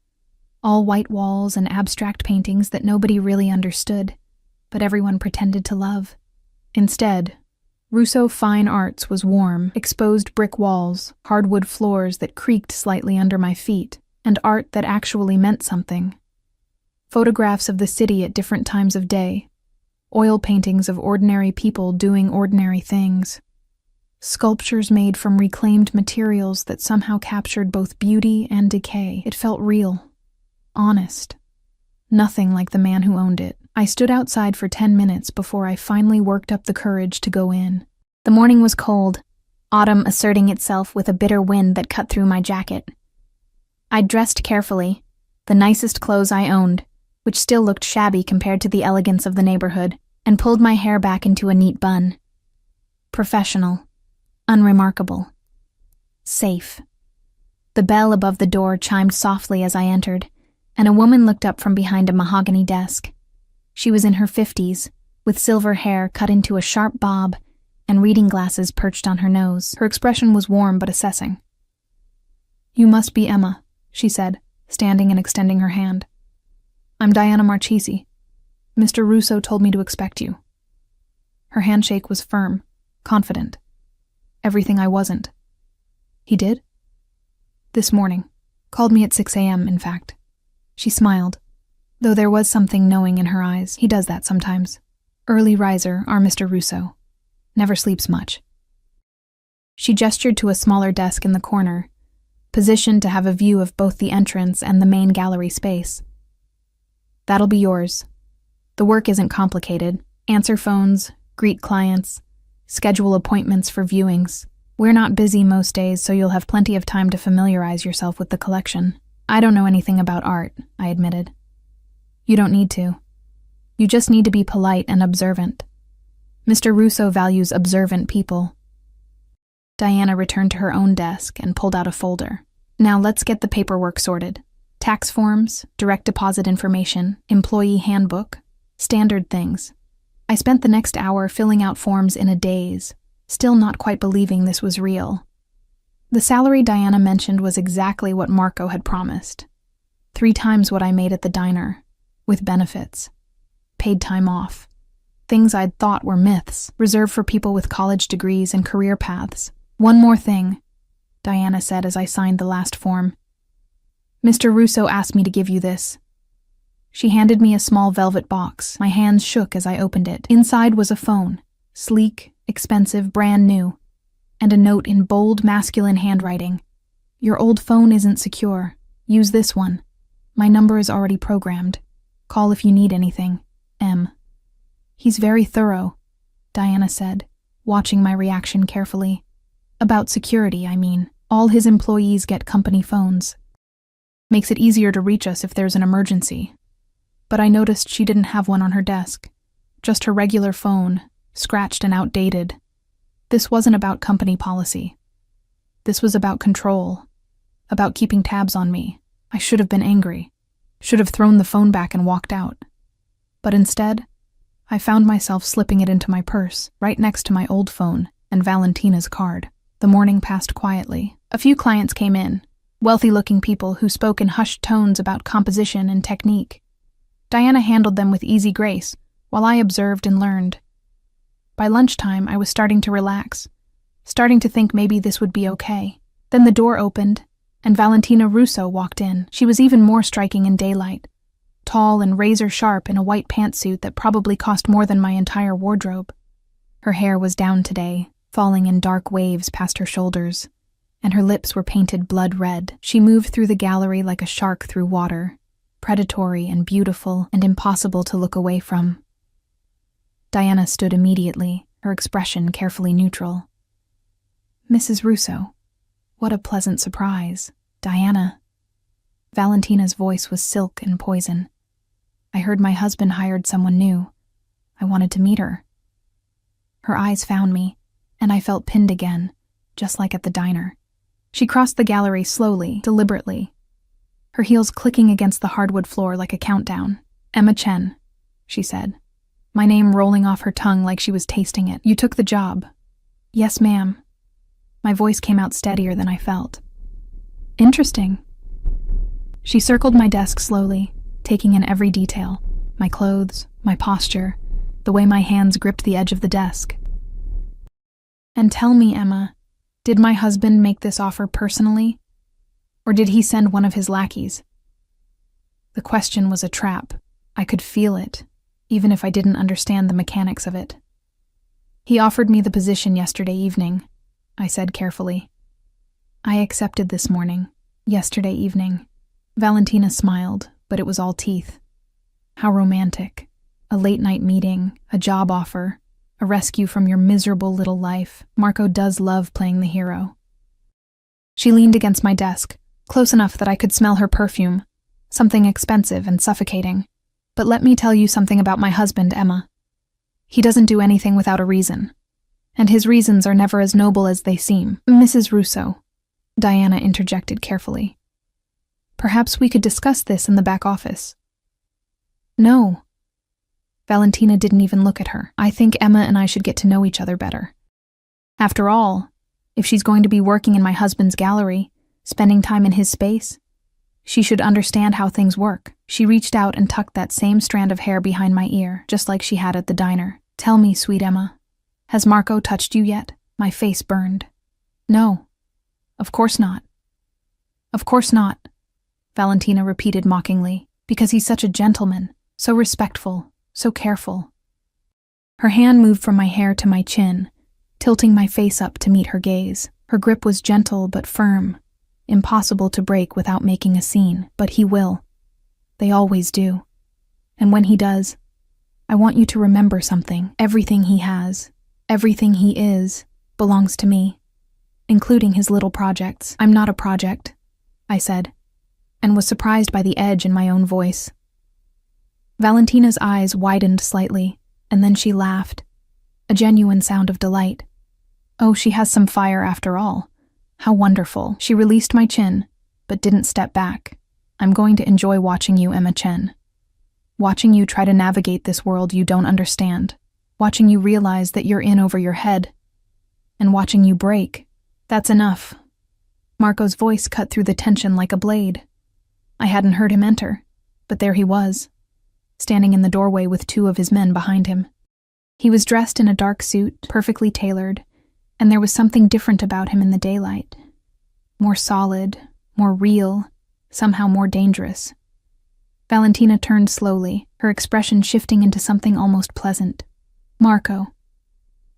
all white walls and abstract paintings that nobody really understood, but everyone pretended to love. Instead, Russo Fine Arts was warm, exposed brick walls, hardwood floors that creaked slightly under my feet, and art that actually meant something. Photographs of the city at different times of day, oil paintings of ordinary people doing ordinary things, sculptures made from reclaimed materials that somehow captured both beauty and decay. It felt real, honest. Nothing like the man who owned it. I stood outside for 10 minutes before I finally worked up the courage to go in. The morning was cold, autumn asserting itself with a bitter wind that cut through my jacket. I'd dressed carefully, the nicest clothes I owned, which still looked shabby compared to the elegance of the neighborhood, and pulled my hair back into a neat bun. Professional. Unremarkable. Safe. The bell above the door chimed softly as I entered, and a woman looked up from behind a mahogany desk. She was in her 50s, with silver hair cut into a sharp bob and reading glasses perched on her nose. Her expression was warm but assessing. "You must be Emma," she said, standing and extending her hand. "I'm Diana Marchesi. Mr. Russo told me to expect you." Her handshake was firm, confident. Everything I wasn't. "He did?" "This morning. Called me at 6 a.m., in fact." She smiled, though there was something knowing in her eyes. He does that sometimes. Early riser, our Mr. Russo. Never sleeps much. She gestured to a smaller desk in the corner, positioned to have a view of both the entrance and the main gallery space. "That'll be yours. The work isn't complicated. Answer phones, greet clients, schedule appointments for viewings. We're not busy most days, so you'll have plenty of time to familiarize yourself with the collection." "I don't know anything about art," I admitted. "You don't need to. You just need to be polite and observant. Mr. Russo values observant people." Diana returned to her own desk and pulled out a folder. "Now let's get the paperwork sorted. Tax forms, direct deposit information, employee handbook, standard things." I spent the next hour filling out forms in a daze, still not quite believing this was real. The salary Diana mentioned was exactly what Marco had promised. 3 times what I made at the diner, with benefits. Paid time off. Things I'd thought were myths, reserved for people with college degrees and career paths. "One more thing," Diana said as I signed the last form. "Mr. Russo asked me to give you this." She handed me a small velvet box. My hands shook as I opened it. Inside was a phone, sleek, expensive, brand new, and a note in bold, masculine handwriting. "Your old phone isn't secure. Use this one. My number is already programmed. Call if you need anything. M." "He's very thorough," Diana said, watching my reaction carefully. "About security, I mean. All his employees get company phones. Makes it easier to reach us if there's an emergency." But I noticed she didn't have one on her desk. Just her regular phone, scratched and outdated. This wasn't about company policy. This was about control, about keeping tabs on me. I should have been angry, should have thrown the phone back and walked out. But instead, I found myself slipping it into my purse, right next to my old phone and Valentina's card. The morning passed quietly. A few clients came in, wealthy-looking people who spoke in hushed tones about composition and technique. Diana handled them with easy grace, while I observed and learned. By lunchtime, I was starting to relax, starting to think maybe this would be okay. Then the door opened, and Valentina Russo walked in. She was even more striking in daylight, tall and razor-sharp in a white pantsuit that probably cost more than my entire wardrobe. Her hair was down today, falling in dark waves past her shoulders, and her lips were painted blood red. She moved through the gallery like a shark through water, predatory and beautiful and impossible to look away from. Diana stood immediately, her expression carefully neutral. "Mrs. Russo, what a pleasant surprise. Diana." Valentina's voice was silk and poison. "I heard my husband hired someone new. I wanted to meet her." Her eyes found me, and I felt pinned again, just like at the diner. She crossed the gallery slowly, deliberately, her heels clicking against the hardwood floor like a countdown. "Emma Chen," she said, my name rolling off her tongue like she was tasting it. "You took the job." "Yes, ma'am." My voice came out steadier than I felt. "Interesting." She circled my desk slowly, taking in every detail, my clothes, my posture, the way my hands gripped the edge of the desk. "And tell me, Emma, did my husband make this offer personally?" Or did he send one of his lackeys? The question was a trap. I could feel it, even if I didn't understand the mechanics of it. He offered me the position yesterday evening, I said carefully. I accepted this morning, yesterday evening. Valentina smiled, but it was all teeth. How romantic. A late-night meeting, a job offer, a rescue from your miserable little life. Marco does love playing the hero. She leaned against my desk, close enough that I could smell her perfume, something expensive and suffocating. But let me tell you something about my husband, Emma. He doesn't do anything without a reason, and his reasons are never as noble as they seem. Mrs. Russo, Diana interjected carefully. Perhaps we could discuss this in the back office. No. Valentina didn't even look at her. I think Emma and I should get to know each other better. After all, if she's going to be working in my husband's gallery, spending time in his space, she should understand how things work. She reached out and tucked that same strand of hair behind my ear, just like she had at the diner. Tell me, sweet Emma, has Marco touched you yet? My face burned. No. Of course not. Of course not, Valentina repeated mockingly, because he's such a gentleman, so respectful, so careful. Her hand moved from my hair to my chin, tilting my face up to meet her gaze. Her grip was gentle but firm, impossible to break without making a scene, but he will. They always do. And when he does, I want you to remember something. Everything he has, everything he is, belongs to me, including his little projects. I'm not a project, I said, and was surprised by the edge in my own voice. Valentina's eyes widened slightly, and then she laughed, a genuine sound of delight. Oh, she has some fire after all. How wonderful. She released my chin, but didn't step back. I'm going to enjoy watching you, Emma Chen. Watching you try to navigate this world you don't understand. Watching you realize that you're in over your head. And watching you break. That's enough. Marco's voice cut through the tension like a blade. I hadn't heard him enter, but there he was, standing in the doorway with two of his men behind him. He was dressed in a dark suit, perfectly tailored, and there was something different about him in the daylight. More solid, more real, somehow more dangerous. Valentina turned slowly, her expression shifting into something almost pleasant. Marco,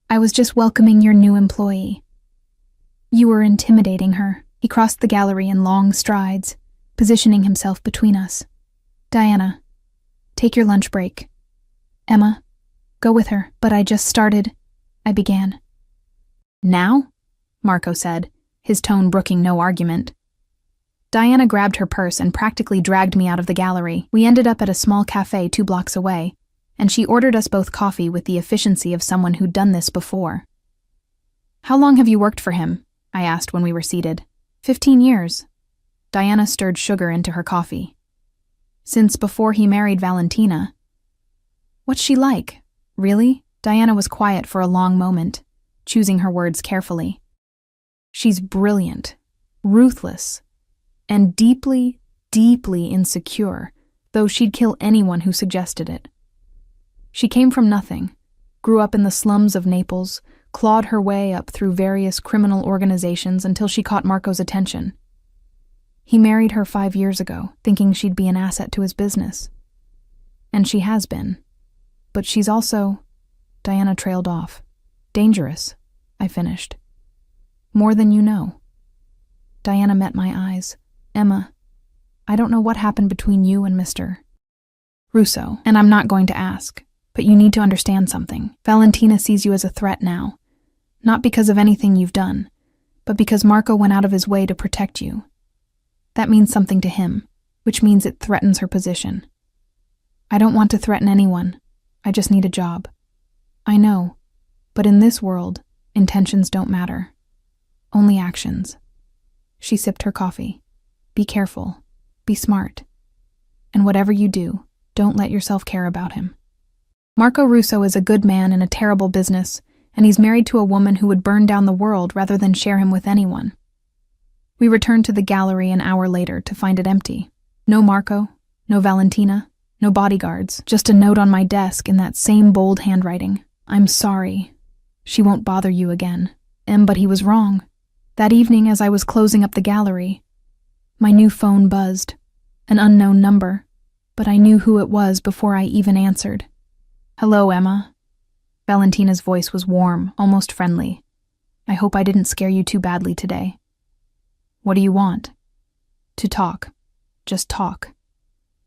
I was just welcoming your new employee. You were intimidating her. He crossed the gallery in long strides, positioning himself between us. Diana, take your lunch break. Emma, go with her. But I just started, I began. Now? Marco said, his tone brooking no argument. Diana grabbed her purse and practically dragged me out of the gallery. We ended up at a small cafe 2 blocks away, and she ordered us both coffee with the efficiency of someone who'd done this before. How long have you worked for him? I asked when we were seated. 15 years. Diana stirred sugar into her coffee. Since before he married Valentina. What's she like? Really? Diana was quiet for a long moment, choosing her words carefully. She's brilliant, ruthless, and deeply, deeply insecure, though she'd kill anyone who suggested it. She came from nothing, grew up in the slums of Naples, clawed her way up through various criminal organizations until she caught Marco's attention. He married her 5 years ago, thinking she'd be an asset to his business. And she has been. But she's also... Diana trailed off. Dangerous, I finished. More than you know. Diana met my eyes. Emma, I don't know what happened between you and Mr. Russo, and I'm not going to ask, but you need to understand something. Valentina sees you as a threat now. Not because of anything you've done, but because Marco went out of his way to protect you. That means something to him, which means it threatens her position. I don't want to threaten anyone. I just need a job. I know, but in this world, intentions don't matter. Only actions. She sipped her coffee. Be careful. Be smart. And whatever you do, don't let yourself care about him. Marco Russo is a good man in a terrible business, and he's married to a woman who would burn down the world rather than share him with anyone. We returned to the gallery an hour later to find it empty. No Marco, no Valentina, no bodyguards, just a note on my desk in that same bold handwriting. I'm sorry. She won't bother you again. But he was wrong. That evening as I was closing up the gallery, My new phone buzzed. An unknown number, but I knew who it was before I even answered. "Hello, Emma." Valentina's voice was warm, almost friendly. "I hope I didn't scare you too badly today." "What do you want?" "To talk. Just talk.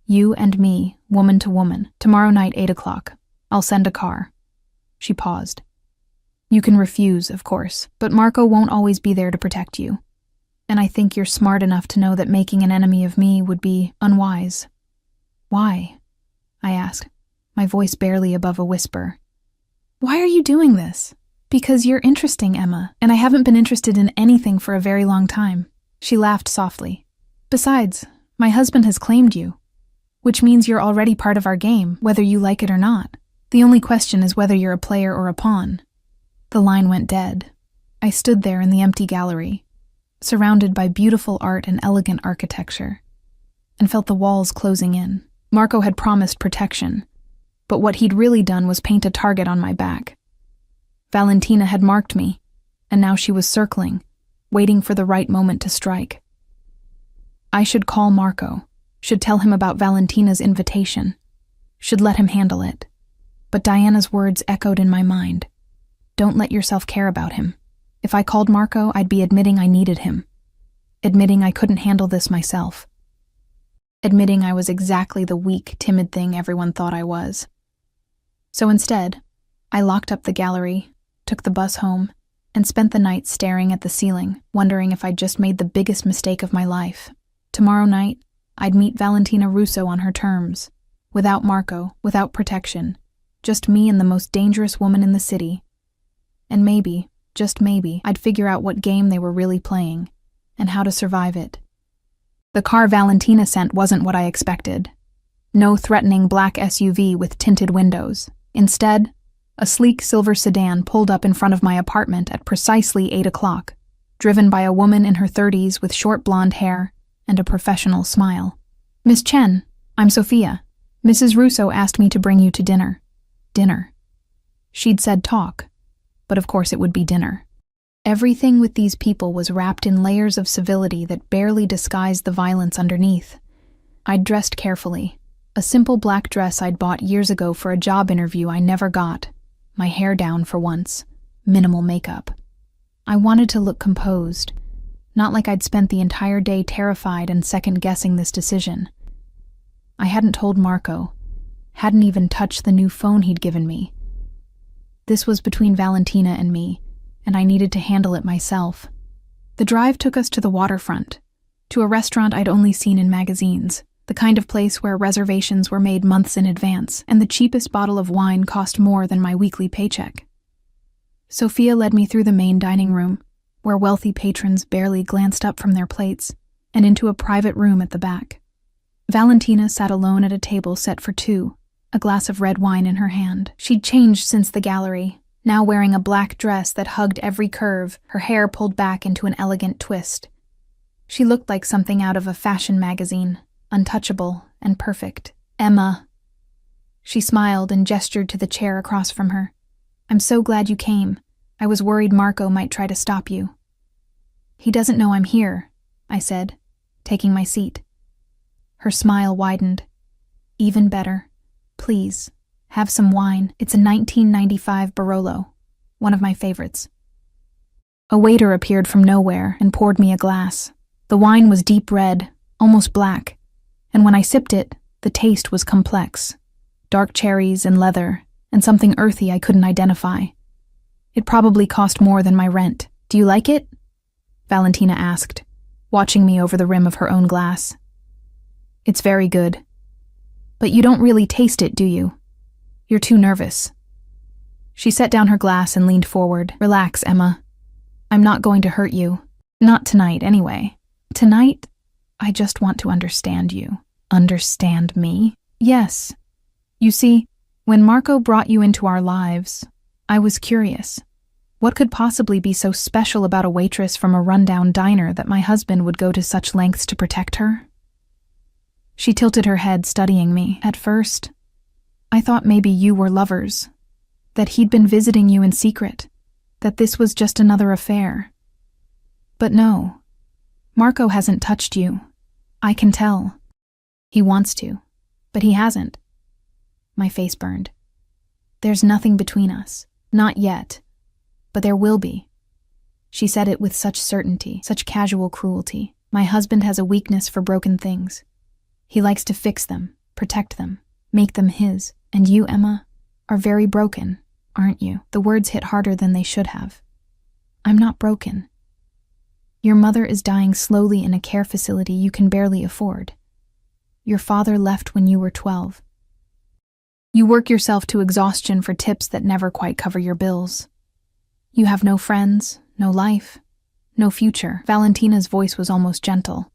You and me, woman to woman, tomorrow night 8 o'clock. I'll send a car." She paused. "You can refuse, of course, but Marco won't always be there to protect you. And I think you're smart enough to know that making an enemy of me would be unwise." "Why?" I asked, my voice barely above a whisper. "Why are you doing this?" "Because you're interesting, Emma, and I haven't been interested in anything for a very long time." She laughed softly. "Besides, my husband has claimed you, which means you're already part of our game, whether you like it or not. The only question is whether you're a player or a pawn." The line went dead. I stood there in the empty gallery, surrounded by beautiful art and elegant architecture, and felt the walls closing in. Marco had promised protection, but what he'd really done was paint a target on my back. Valentina had marked me, and now she was circling, waiting for the right moment to strike. I should call Marco, should tell him about Valentina's invitation, should let him handle it. But Diana's words echoed in my mind. "Don't let yourself care about him." If I called Marco, I'd be admitting I needed him, admitting I couldn't handle this myself, admitting I was exactly the weak, timid thing everyone thought I was. So instead, I locked up the gallery, took the bus home, and spent the night staring at the ceiling, wondering if I'd just made the biggest mistake of my life. Tomorrow night, I'd meet Valentina Russo on her terms, without Marco, without protection, just me and the most dangerous woman in the city. And maybe, just maybe, I'd figure out what game they were really playing, and how to survive it. The car Valentina sent wasn't what I expected. No threatening black SUV with tinted windows. Instead, a sleek silver sedan pulled up in front of my apartment at precisely 8 o'clock, driven by a woman in her 30s with short blonde hair and a professional smile. "Miss Chen, I'm Sophia. Mrs. Russo asked me to bring you to dinner." Dinner. She'd said talk, but of course it would be dinner. Everything with these people was wrapped in layers of civility that barely disguised the violence underneath. I'd dressed carefully. A simple black dress I'd bought years ago for a job interview I never got. My hair down for once. Minimal makeup. I wanted to look composed, not like I'd spent the entire day terrified and second-guessing this decision. I hadn't told Marco, hadn't even touched the new phone he'd given me. This was between Valentina and me, and I needed to handle it myself. The drive took us to the waterfront, to a restaurant I'd only seen in magazines, the kind of place where reservations were made months in advance, and the cheapest bottle of wine cost more than my weekly paycheck. Sophia led me through the main dining room, where wealthy patrons barely glanced up from their plates, and into a private room at the back. Valentina sat alone at a table set for two, a glass of red wine in her hand. She'd changed since the gallery, now wearing a black dress that hugged every curve, her hair pulled back into an elegant twist. She looked like something out of a fashion magazine, untouchable and perfect. "Emma." She smiled and gestured to the chair across from her. "I'm so glad you came. I was worried Marco might try to stop you." "He doesn't know I'm here," I said, taking my seat. Her smile widened. "Even better. Please, have some wine. It's a 1995 Barolo, one of my favorites." A waiter appeared from nowhere and poured me a glass. The wine was deep red, almost black, and when I sipped it, the taste was complex. Dark cherries and leather, and something earthy I couldn't identify. It probably cost more than my rent. "Do you like it?" Valentina asked, watching me over the rim of her own glass. "It's very good. But you don't really taste it, do you? You're too nervous." She set down her glass and leaned forward. "Relax, Emma. I'm not going to hurt you. Not tonight, anyway. Tonight, I just want to understand you." "Understand me?" "Yes. You see, when Marco brought you into our lives, I was curious. What could possibly be so special about a waitress from a rundown diner that my husband would go to such lengths to protect her?" She tilted her head, studying me. "At first, I thought maybe you were lovers, that he'd been visiting you in secret, that this was just another affair. But no, Marco hasn't touched you, I can tell. He wants to, but he hasn't. My face burned. There's nothing between us. Not yet. But there will be. She said it with such certainty, such casual cruelty. My husband has a weakness for broken things. He likes to fix them, protect them, make them his. And you, Emma, are very broken, aren't you? The words hit harder than they should have. I'm not broken. Your mother is dying slowly in a care facility you can barely afford. Your father left when you were 12. You work yourself to exhaustion for tips that never quite cover your bills. You have no friends, no life, no future. Valentina's voice was almost gentle.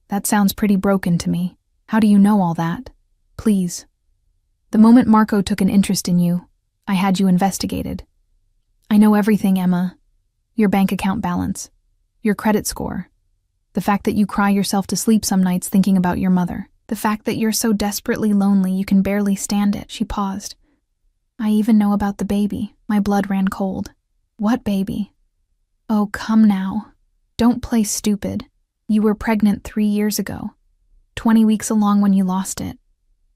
That sounds pretty broken to me. How do you know all that? Please. The moment Marco took an interest in you, I had you investigated. I know everything, Emma. Your bank account balance, your credit score, the fact that you cry yourself to sleep some nights thinking about your mother, the fact that you're so desperately lonely you can barely stand it. She paused. I even know about the baby. My blood ran cold. What baby? Oh, come now. Don't play stupid. You were pregnant 3 years ago, 20 weeks along when you lost it.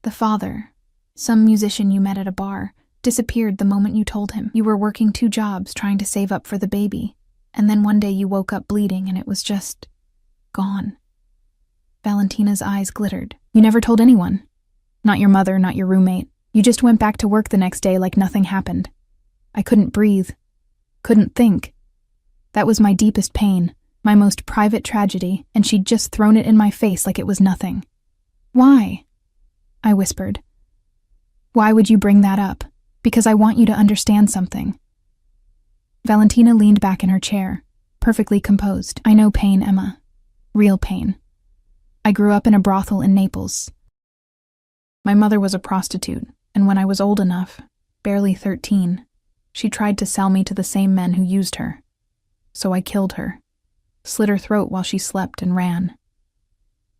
The father, some musician you met at a bar, disappeared the moment you told him. You were working 2 jobs trying to save up for the baby, and then one day you woke up bleeding and it was just gone. Valentina's eyes glittered. You never told anyone. Not your mother, not your roommate. You just went back to work the next day like nothing happened. I couldn't breathe. Couldn't think. That was my deepest pain, my most private tragedy, and she'd just thrown it in my face like it was nothing. Why? I whispered. Why would you bring that up? Because I want you to understand something. Valentina leaned back in her chair, perfectly composed. I know pain, Emma. Real pain. I grew up in a brothel in Naples. My mother was a prostitute, and when I was old enough, barely 13, she tried to sell me to the same men who used her. So I killed her, slit her throat while she slept and ran.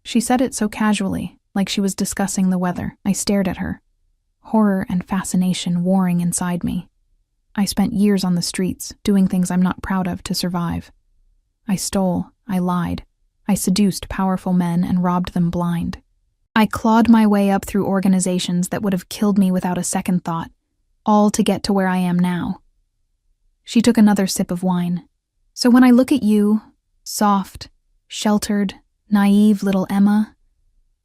She said it so casually, like she was discussing the weather. I stared at her, horror and fascination warring inside me. I spent years on the streets, doing things I'm not proud of to survive. I stole, I lied, I seduced powerful men and robbed them blind. I clawed my way up through organizations that would have killed me without a second thought, all to get to where I am now. She took another sip of wine. So when I look at you, soft, sheltered, naive little Emma,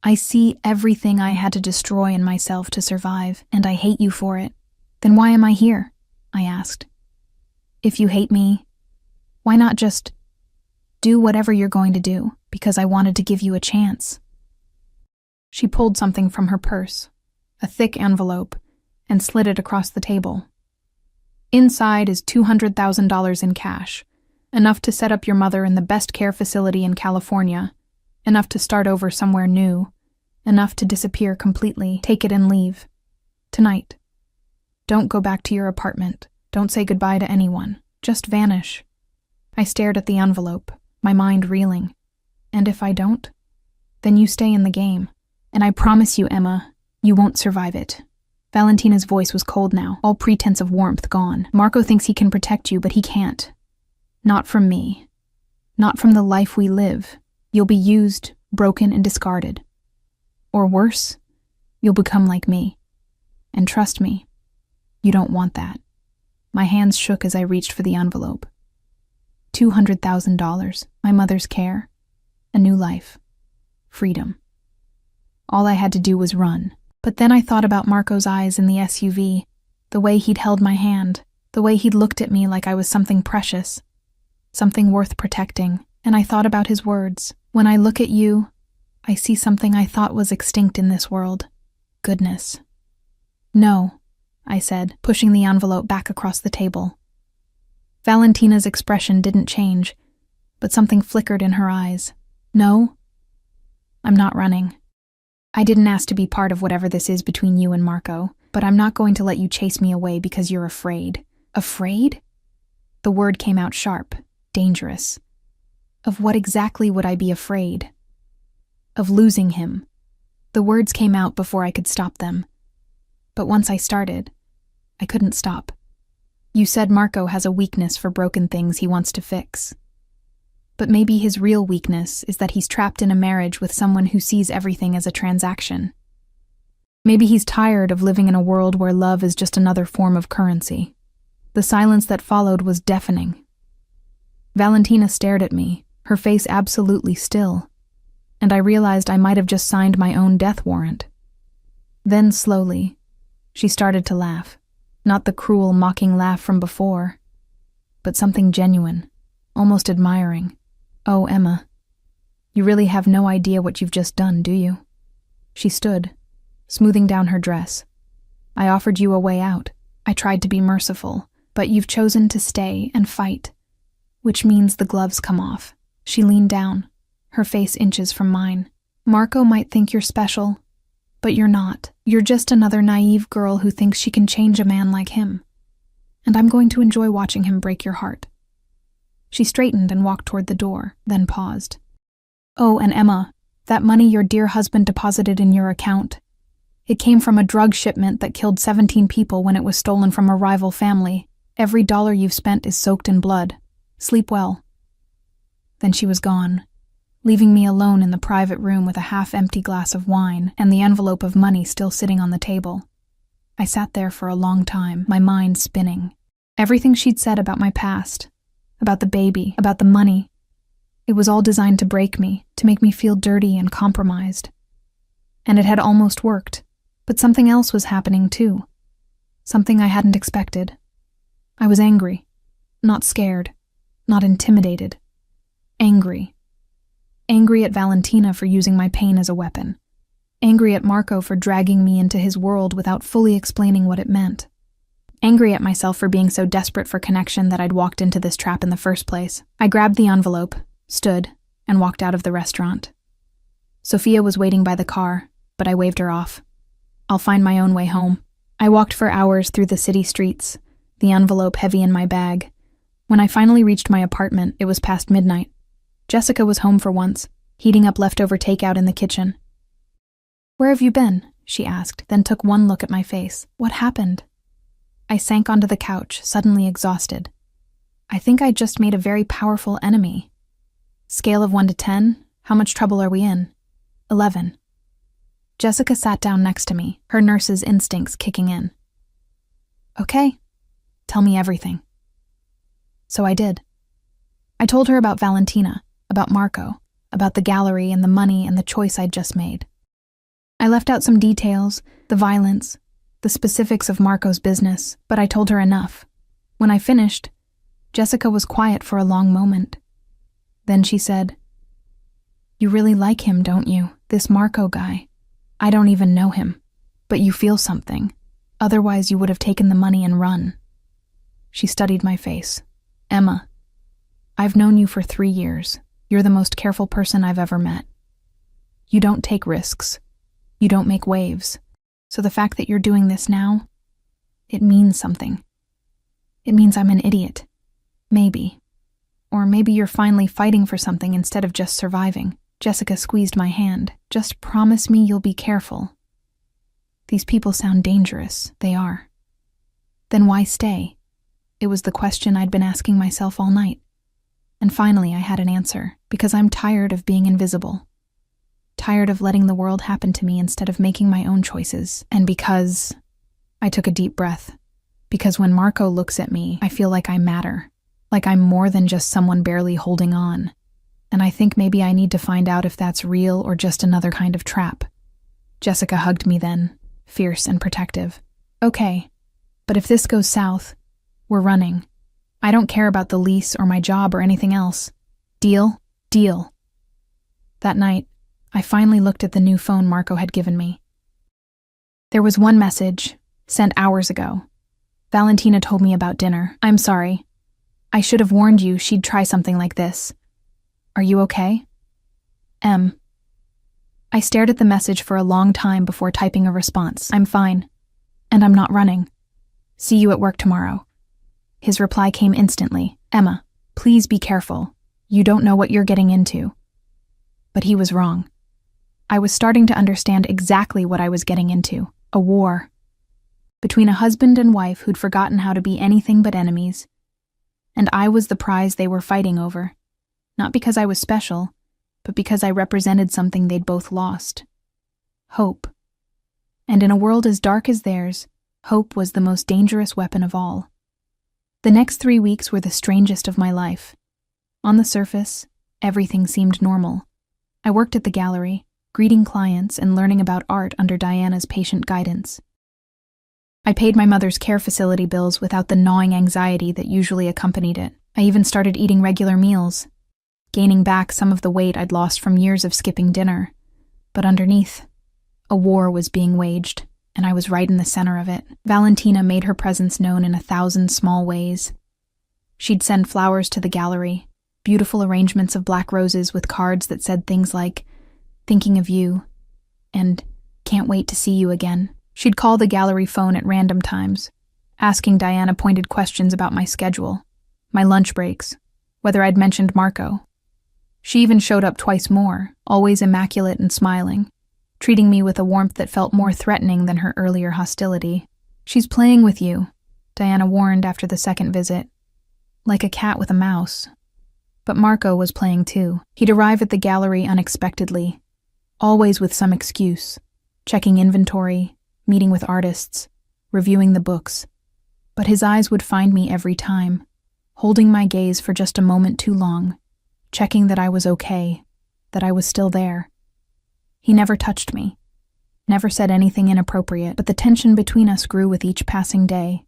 I see everything I had to destroy in myself to survive, and I hate you for it. Then why am I here? I asked. If you hate me, why not just do whatever you're going to do, because I wanted to give you a chance. She pulled something from her purse, a thick envelope, and slid it across the table. Inside is $200,000 in cash, enough to set up your mother in the best care facility in California, enough to start over somewhere new, enough to disappear completely. Take it and leave. Tonight. Don't go back to your apartment. Don't say goodbye to anyone. Just vanish. I stared at the envelope, my mind reeling. And if I don't? Then you stay in the game. And I promise you, Emma, you won't survive it. Valentina's voice was cold now, all pretense of warmth gone. Marco thinks he can protect you, but he can't. Not from me. Not from the life we live. You'll be used, broken, and discarded. Or worse, you'll become like me. And trust me, you don't want that. My hands shook as I reached for the envelope. $200,000, my mother's care, a new life, freedom. All I had to do was run. But then I thought about Marco's eyes in the SUV, the way he'd held my hand, the way he'd looked at me like I was something precious, something worth protecting, and I thought about his words. When I look at you, I see something I thought was extinct in this world. Goodness. No, I said, pushing the envelope back across the table. Valentina's expression didn't change, but something flickered in her eyes. No, I'm not running. I didn't ask to be part of whatever this is between you and Marco, but I'm not going to let you chase me away because you're afraid. Afraid? The word came out sharp, dangerous. Of what exactly would I be afraid? Of losing him. The words came out before I could stop them. But once I started, I couldn't stop. You said Marco has a weakness for broken things he wants to fix. But maybe his real weakness is that he's trapped in a marriage with someone who sees everything as a transaction. Maybe he's tired of living in a world where love is just another form of currency. The silence that followed was deafening. Valentina stared at me, her face absolutely still, and I realized I might have just signed my own death warrant. Then slowly, she started to laugh. Not the cruel, mocking laugh from before, but something genuine, almost admiring. "Oh, Emma, you really have no idea what you've just done, do you?" She stood, smoothing down her dress. "I offered you a way out. I tried to be merciful, but you've chosen to stay and fight, which means the gloves come off." She leaned down, her face inches from mine. "Marco might think you're special, but you're not. You're just another naive girl who thinks she can change a man like him. And I'm going to enjoy watching him break your heart." She straightened and walked toward the door, then paused. "Oh, and Emma, that money your dear husband deposited in your account. It came from a drug shipment that killed 17 people when it was stolen from a rival family. Every dollar you've spent is soaked in blood. Sleep well." Then she was gone, leaving me alone in the private room with a half-empty glass of wine and the envelope of money still sitting on the table. I sat there for a long time, my mind spinning. Everything she'd said about my past, about the baby, about the money, it was all designed to break me, to make me feel dirty and compromised. And it had almost worked, but something else was happening too. Something I hadn't expected. I was angry, not scared, not intimidated. Angry. Angry at Valentina for using my pain as a weapon. Angry at Marco for dragging me into his world without fully explaining what it meant. Angry at myself for being so desperate for connection that I'd walked into this trap in the first place. I grabbed the envelope, stood, and walked out of the restaurant. Sophia was waiting by the car, but I waved her off. I'll find my own way home. I walked for hours through the city streets, the envelope heavy in my bag. When I finally reached my apartment, it was past midnight. Jessica was home for once, heating up leftover takeout in the kitchen. "Where have you been?" she asked, then took one look at my face. "What happened?" I sank onto the couch, suddenly exhausted. I think I'd just made a very powerful enemy. Scale of 1 to 10, how much trouble are we in? 11. Jessica sat down next to me, her nurse's instincts kicking in. "Okay, tell me everything." So I did. I told her about Valentina, about Marco, about the gallery and the money and the choice I'd just made. I left out some details, the violence, the specifics of Marco's business, but I told her enough. When I finished, Jessica was quiet for a long moment. Then she said, "You really like him, don't you? This Marco guy. I don't even know him, but you feel something. Otherwise you would have taken the money and run." She studied my face. "Emma, I've known you for 3 years. You're the most careful person I've ever met. You don't take risks. You don't make waves. So the fact that you're doing this now, it means something. It means I'm an idiot. Maybe. Or maybe you're finally fighting for something instead of just surviving." Jessica squeezed my hand. "Just promise me you'll be careful. These people sound dangerous. They are." Then why stay? It was the question I'd been asking myself all night. And finally I had an answer, because I'm tired of being invisible. Tired of letting the world happen to me instead of making my own choices. And because... I took a deep breath. Because when Marco looks at me, I feel like I matter. Like I'm more than just someone barely holding on. And I think maybe I need to find out if that's real or just another kind of trap. Jessica hugged me then, fierce and protective. "Okay, but if this goes south, we're running. I don't care about the lease or my job or anything else. Deal? Deal." That night, I finally looked at the new phone Marco had given me. There was one message, sent hours ago. Valentina told me about dinner. "I'm sorry. I should have warned you she'd try something like this. Are you okay? M." I stared at the message for a long time before typing a response. "I'm fine. And I'm not running. See you at work tomorrow." His reply came instantly. "Emma, please be careful. You don't know what you're getting into." But he was wrong. I was starting to understand exactly what I was getting into. A war. Between a husband and wife who'd forgotten how to be anything but enemies. And I was the prize they were fighting over. Not because I was special, but because I represented something they'd both lost. Hope. And in a world as dark as theirs, hope was the most dangerous weapon of all. The next 3 weeks were the strangest of my life. On the surface, everything seemed normal. I worked at the gallery, greeting clients and learning about art under Diana's patient guidance. I paid my mother's care facility bills without the gnawing anxiety that usually accompanied it. I even started eating regular meals, gaining back some of the weight I'd lost from years of skipping dinner. But underneath, a war was being waged, and I was right in the center of it. Valentina made her presence known in 1,000 small ways. She'd send flowers to the gallery, beautiful arrangements of black roses with cards that said things like, "Thinking of you," and "Can't wait to see you again." She'd call the gallery phone at random times, asking Diana pointed questions about my schedule, my lunch breaks, whether I'd mentioned Marco. She even showed up twice more, always immaculate and smiling, treating me with a warmth that felt more threatening than her earlier hostility. "She's playing with you," Diana warned after the second visit, "like a cat with a mouse." But Marco was playing too. He'd arrive at the gallery unexpectedly, always with some excuse, checking inventory, meeting with artists, reviewing the books. But his eyes would find me every time, holding my gaze for just a moment too long, checking that I was okay, that I was still there. He never touched me, never said anything inappropriate, but the tension between us grew with each passing day,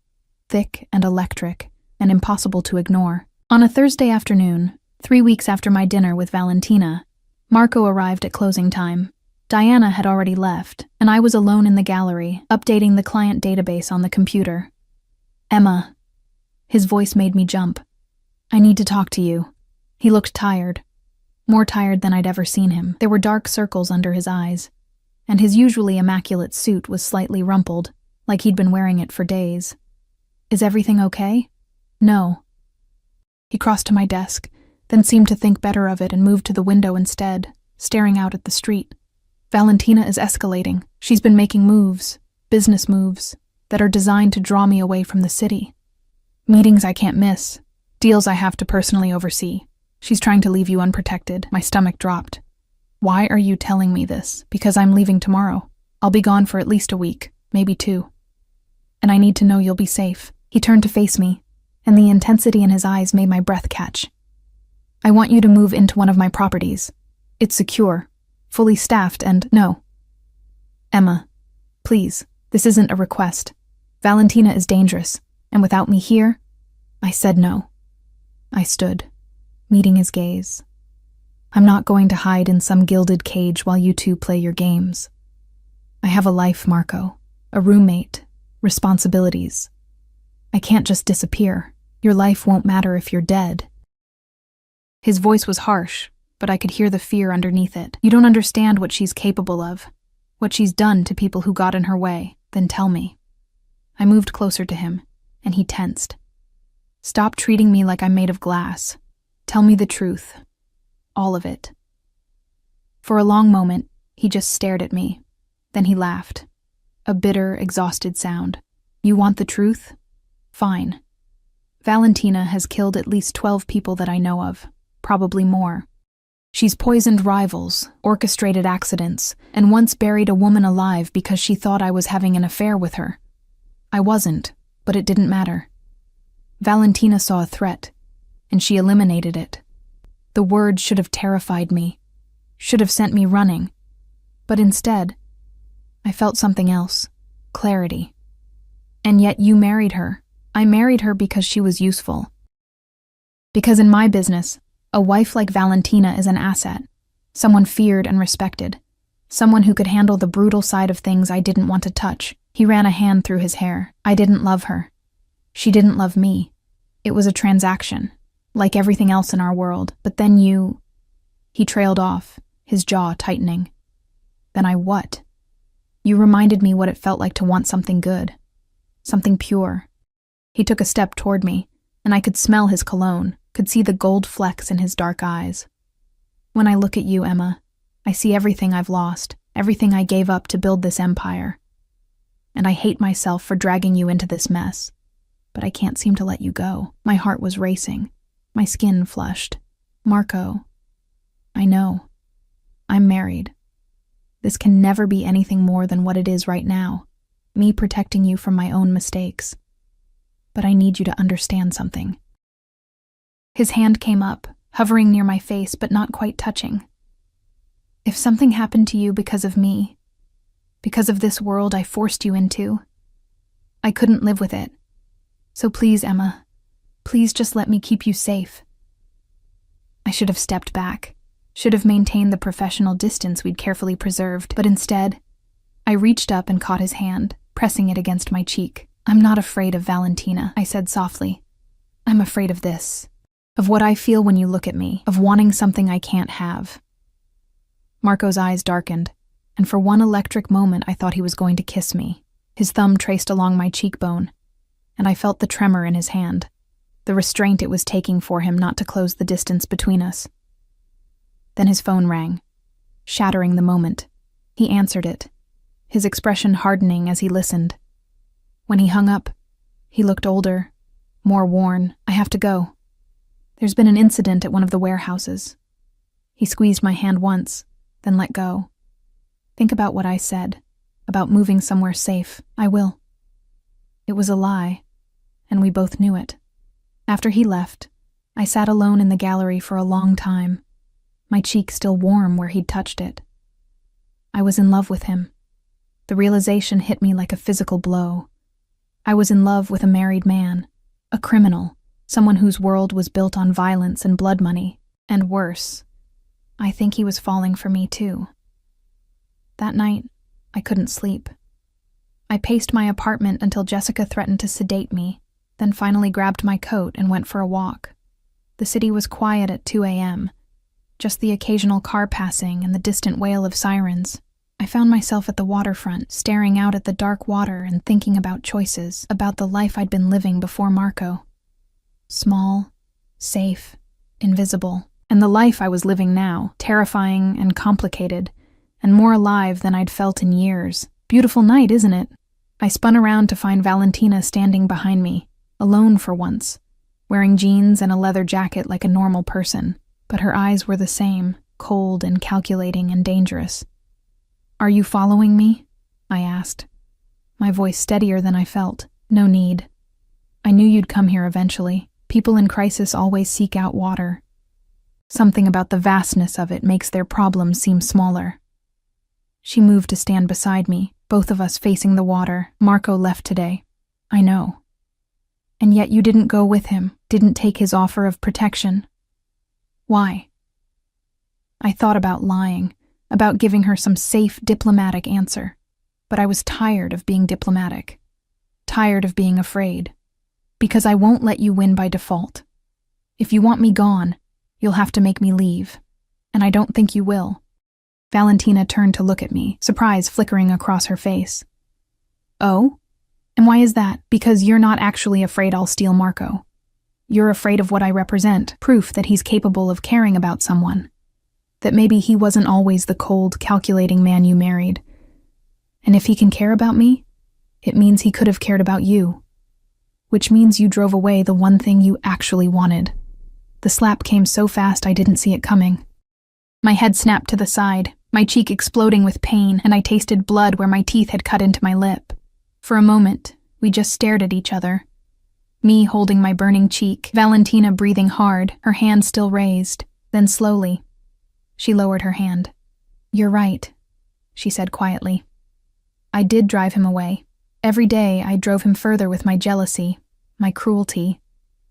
thick and electric, and impossible to ignore. On a Thursday afternoon, 3 weeks after my dinner with Valentina, Marco arrived at closing time. Diana had already left, and I was alone in the gallery, updating the client database on the computer. "Emma." His voice made me jump. "I need to talk to you." He looked tired, more tired than I'd ever seen him. There were dark circles under his eyes, and his usually immaculate suit was slightly rumpled, like he'd been wearing it for days. "Is everything okay?" "No." He crossed to my desk, then seemed to think better of it and moved to the window instead, staring out at the street. "Valentina is escalating. She's been making moves, business moves, that are designed to draw me away from the city. Meetings I can't miss, deals I have to personally oversee. She's trying to leave you unprotected." My stomach dropped. "Why are you telling me this?" "Because I'm leaving tomorrow. I'll be gone for at least a week, maybe 2. And I need to know you'll be safe." He turned to face me, and the intensity in his eyes made my breath catch. "I want you to move into one of my properties. It's secure, fully staffed, and no." "Emma, please, this isn't a request. Valentina is dangerous, and without me here," I said no. I stood, meeting his gaze. "I'm not going to hide in some gilded cage while you two play your games. I have a life, Marco, a roommate, responsibilities. I can't just disappear. Your life won't matter if you're dead." His voice was harsh, but I could hear the fear underneath it. "You don't understand what she's capable of, what she's done to people who got in her way. Then tell me." I moved closer to him, and he tensed. "Stop treating me like I'm made of glass. Tell me the truth. All of it." For a long moment, he just stared at me. Then he laughed. A bitter, exhausted sound. "You want the truth? Fine. Valentina has killed at least 12 people that I know of, probably more. She's poisoned rivals, orchestrated accidents, and once buried a woman alive because she thought I was having an affair with her. I wasn't, but it didn't matter. Valentina saw a threat, and she eliminated it. The word should have terrified me, should have sent me running. But instead, I felt something else, clarity. And yet you married her. I married her because she was useful. Because in my business, a wife like Valentina is an asset, someone feared and respected, someone who could handle the brutal side of things I didn't want to touch. He ran a hand through his hair. I didn't love her. She didn't love me. It was a transaction, like everything else in our world. But then you... He trailed off, his jaw tightening. Then I what? You reminded me what it felt like to want something good, something pure. He took a step toward me, and I could smell his cologne, could see the gold flecks in his dark eyes. When I look at you, Emma, I see everything I've lost, everything I gave up to build this empire. And I hate myself for dragging you into this mess. But I can't seem to let you go. My heart was racing, my skin flushed. Marco, I know. I'm married. This can never be anything more than what it is right now, me protecting you from my own mistakes. But I need you to understand something. His hand came up, hovering near my face but not quite touching. If something happened to you because of me, because of this world I forced you into, I couldn't live with it. So please, Emma, please just let me keep you safe. I should have stepped back, should have maintained the professional distance we'd carefully preserved, but instead, I reached up and caught his hand, pressing it against my cheek. I'm not afraid of Valentina, I said softly. I'm afraid of this, of what I feel when you look at me, of wanting something I can't have. Marco's eyes darkened, and for one electric moment I thought he was going to kiss me. His thumb traced along my cheekbone, and I felt the tremor in his hand, the restraint it was taking for him not to close the distance between us. Then his phone rang, shattering the moment. He answered it, his expression hardening as he listened. When he hung up, he looked older, more worn. I have to go. There's been an incident at one of the warehouses. He squeezed my hand once, then let go. Think about what I said, about moving somewhere safe. I will. It was a lie, and we both knew it. After he left, I sat alone in the gallery for a long time, my cheek still warm where he'd touched it. I was in love with him. The realization hit me like a physical blow. I was in love with a married man, a criminal, someone whose world was built on violence and blood money, and worse, I think he was falling for me too. That night, I couldn't sleep. I paced my apartment until Jessica threatened to sedate me, then finally grabbed my coat and went for a walk. The city was quiet at 2 a.m., just the occasional car passing and the distant wail of sirens. I found myself at the waterfront, staring out at the dark water and thinking about choices, about the life I'd been living before Marco. Small, safe, invisible. And the life I was living now, terrifying and complicated, and more alive than I'd felt in years. Beautiful night, isn't it? I spun around to find Valentina standing behind me, alone for once, wearing jeans and a leather jacket like a normal person, but her eyes were the same, cold and calculating and dangerous. Are you following me? I asked, my voice steadier than I felt. No need. I knew you'd come here eventually. People in crisis always seek out water. Something about the vastness of it makes their problems seem smaller. She moved to stand beside me, both of us facing the water. Marco left today. I know. And yet you didn't go with him, didn't take his offer of protection. Why? I thought about lying, about giving her some safe, diplomatic answer. But I was tired of being diplomatic. Tired of being afraid. Because I won't let you win by default. If you want me gone, you'll have to make me leave. And I don't think you will. Valentina turned to look at me, surprise flickering across her face. Oh? And why is that? Because you're not actually afraid I'll steal Marco. You're afraid of what I represent, proof that he's capable of caring about someone. That maybe he wasn't always the cold, calculating man you married. And if he can care about me, it means he could have cared about you. Which means you drove away the one thing you actually wanted. The slap came so fast I didn't see it coming. My head snapped to the side, my cheek exploding with pain, and I tasted blood where my teeth had cut into my lip. For a moment, we just stared at each other. Me holding my burning cheek, Valentina breathing hard, her hand still raised. Then slowly, she lowered her hand. You're right, she said quietly. I did drive him away. Every day I drove him further with my jealousy, my cruelty,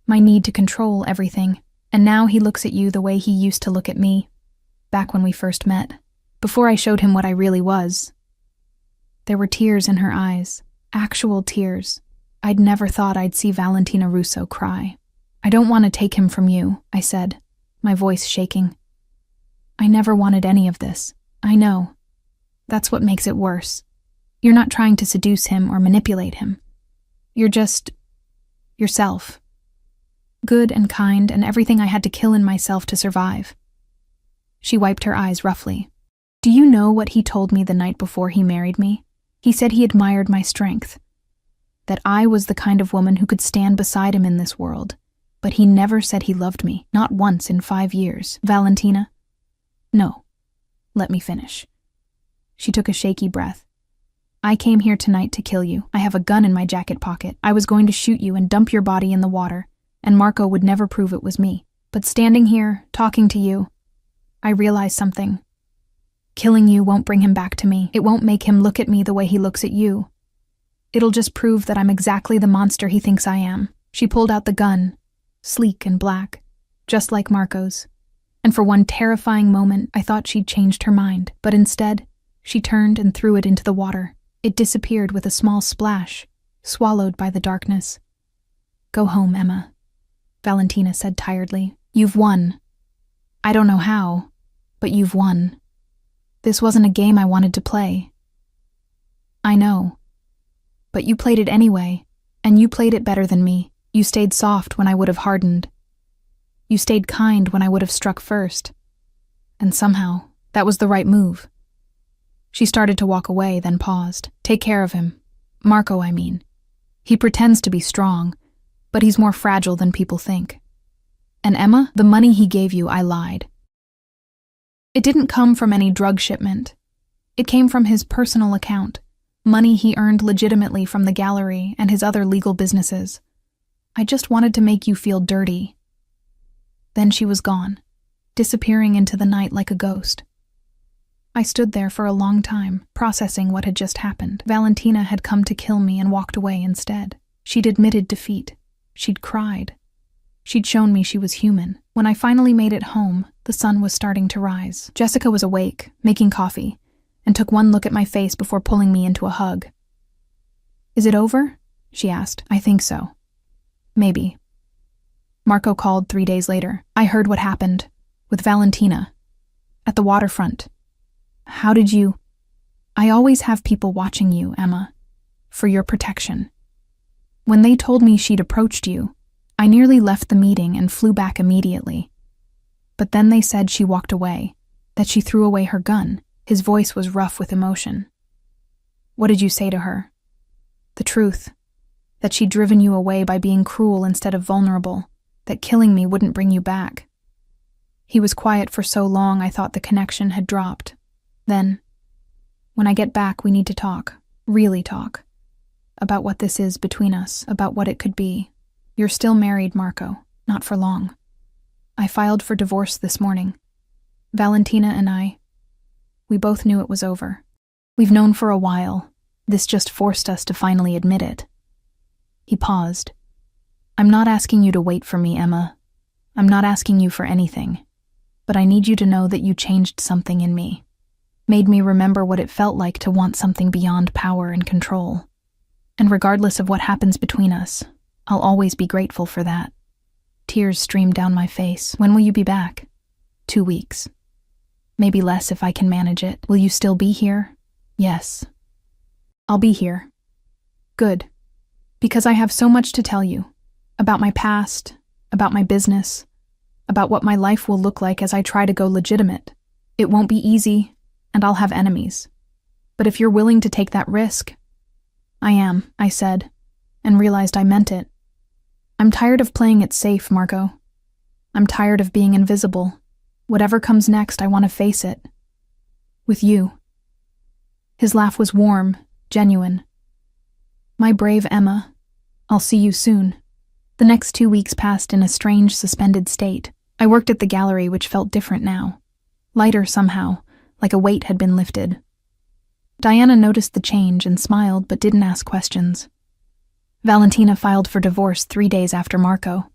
my need to control everything. And now he looks at you the way he used to look at me, back when we first met, before I showed him what I really was. There were tears in her eyes, actual tears. I'd never thought I'd see Valentina Russo cry. I don't want to take him from you, I said, my voice shaking. I never wanted any of this. I know. That's what makes it worse. You're not trying to seduce him or manipulate him. You're just yourself. Good and kind and everything I had to kill in myself to survive. She wiped her eyes roughly. Do you know what he told me the night before he married me? He said he admired my strength. That I was the kind of woman who could stand beside him in this world. But he never said he loved me, not once in 5 years. Valentina? No. Let me finish. She took a shaky breath. I came here tonight to kill you. I have a gun in my jacket pocket. I was going to shoot you and dump your body in the water, and Marco would never prove it was me. But standing here, talking to you, I realized something. Killing you won't bring him back to me. It won't make him look at me the way he looks at you. It'll just prove that I'm exactly the monster he thinks I am. She pulled out the gun, sleek and black, just like Marco's. And for one terrifying moment, I thought she'd changed her mind. But instead, she turned and threw it into the water. It disappeared with a small splash, swallowed by the darkness. Go home, Emma, Valentina said tiredly. You've won. I don't know how, but you've won. This wasn't a game I wanted to play. I know. But you played it anyway, and you played it better than me. You stayed soft when I would have hardened. You stayed kind when I would have struck first. And somehow, that was the right move. She started to walk away, then paused. Take care of him. Marco, I mean. He pretends to be strong, but he's more fragile than people think. And Emma, the money he gave you, I lied. It didn't come from any drug shipment. It came from his personal account, money he earned legitimately from the gallery and his other legal businesses. I just wanted to make you feel dirty. Then she was gone, disappearing into the night like a ghost. I stood there for a long time, processing what had just happened. Valentina had come to kill me and walked away instead. She'd admitted defeat. She'd cried. She'd shown me she was human. When I finally made it home, the sun was starting to rise. Jessica was awake, making coffee, and took one look at my face before pulling me into a hug. Is it over? She asked. I think so. Maybe. Marco called 3 days later. I heard what happened, with Valentina, at the waterfront. How did you... I always have people watching you, Emma, for your protection. When they told me she'd approached you, I nearly left the meeting and flew back immediately. But then they said she walked away, that she threw away her gun. His voice was rough with emotion. What did you say to her? The truth. That she'd driven you away by being cruel instead of vulnerable. That killing me wouldn't bring you back. He was quiet for so long I thought the connection had dropped. Then, when I get back, we need to talk. Really talk. About what this is between us, about what it could be. You're still married, Marco. Not for long. I filed for divorce this morning. Valentina and I, we both knew it was over. We've known for a while. This just forced us to finally admit it. He paused. I'm not asking you to wait for me, Emma. I'm not asking you for anything. But I need you to know that you changed something in me. Made me remember what it felt like to want something beyond power and control. And regardless of what happens between us, I'll always be grateful for that. Tears streamed down my face. When will you be back? 2 weeks. Maybe less if I can manage it. Will you still be here? Yes. I'll be here. Good. Because I have so much to tell you. About my past, about my business, about what my life will look like as I try to go legitimate. It won't be easy, and I'll have enemies. But if you're willing to take that risk... I am, I said, and realized I meant it. I'm tired of playing it safe, Marco. I'm tired of being invisible. Whatever comes next, I want to face it. With you. His laugh was warm, genuine. My brave Emma, I'll see you soon. The next 2 weeks passed in a strange, suspended state. I worked at the gallery, which felt different now. Lighter somehow, like a weight had been lifted. Diana noticed the change and smiled but didn't ask questions. Valentina filed for divorce 3 days after Marco.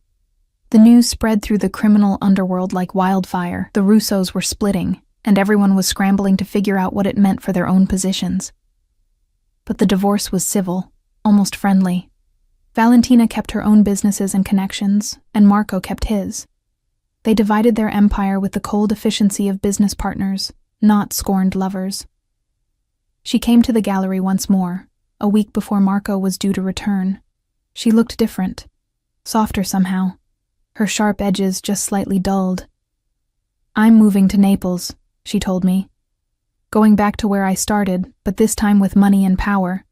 The news spread through the criminal underworld like wildfire. The Russos were splitting, and everyone was scrambling to figure out what it meant for their own positions. But the divorce was civil, almost friendly. Valentina kept her own businesses and connections, and Marco kept his. They divided their empire with the cold efficiency of business partners, not scorned lovers. She came to the gallery once more, a week before Marco was due to return. She looked different, softer somehow, her sharp edges just slightly dulled. I'm moving to Naples, she told me. Going back to where I started, but this time with money and power.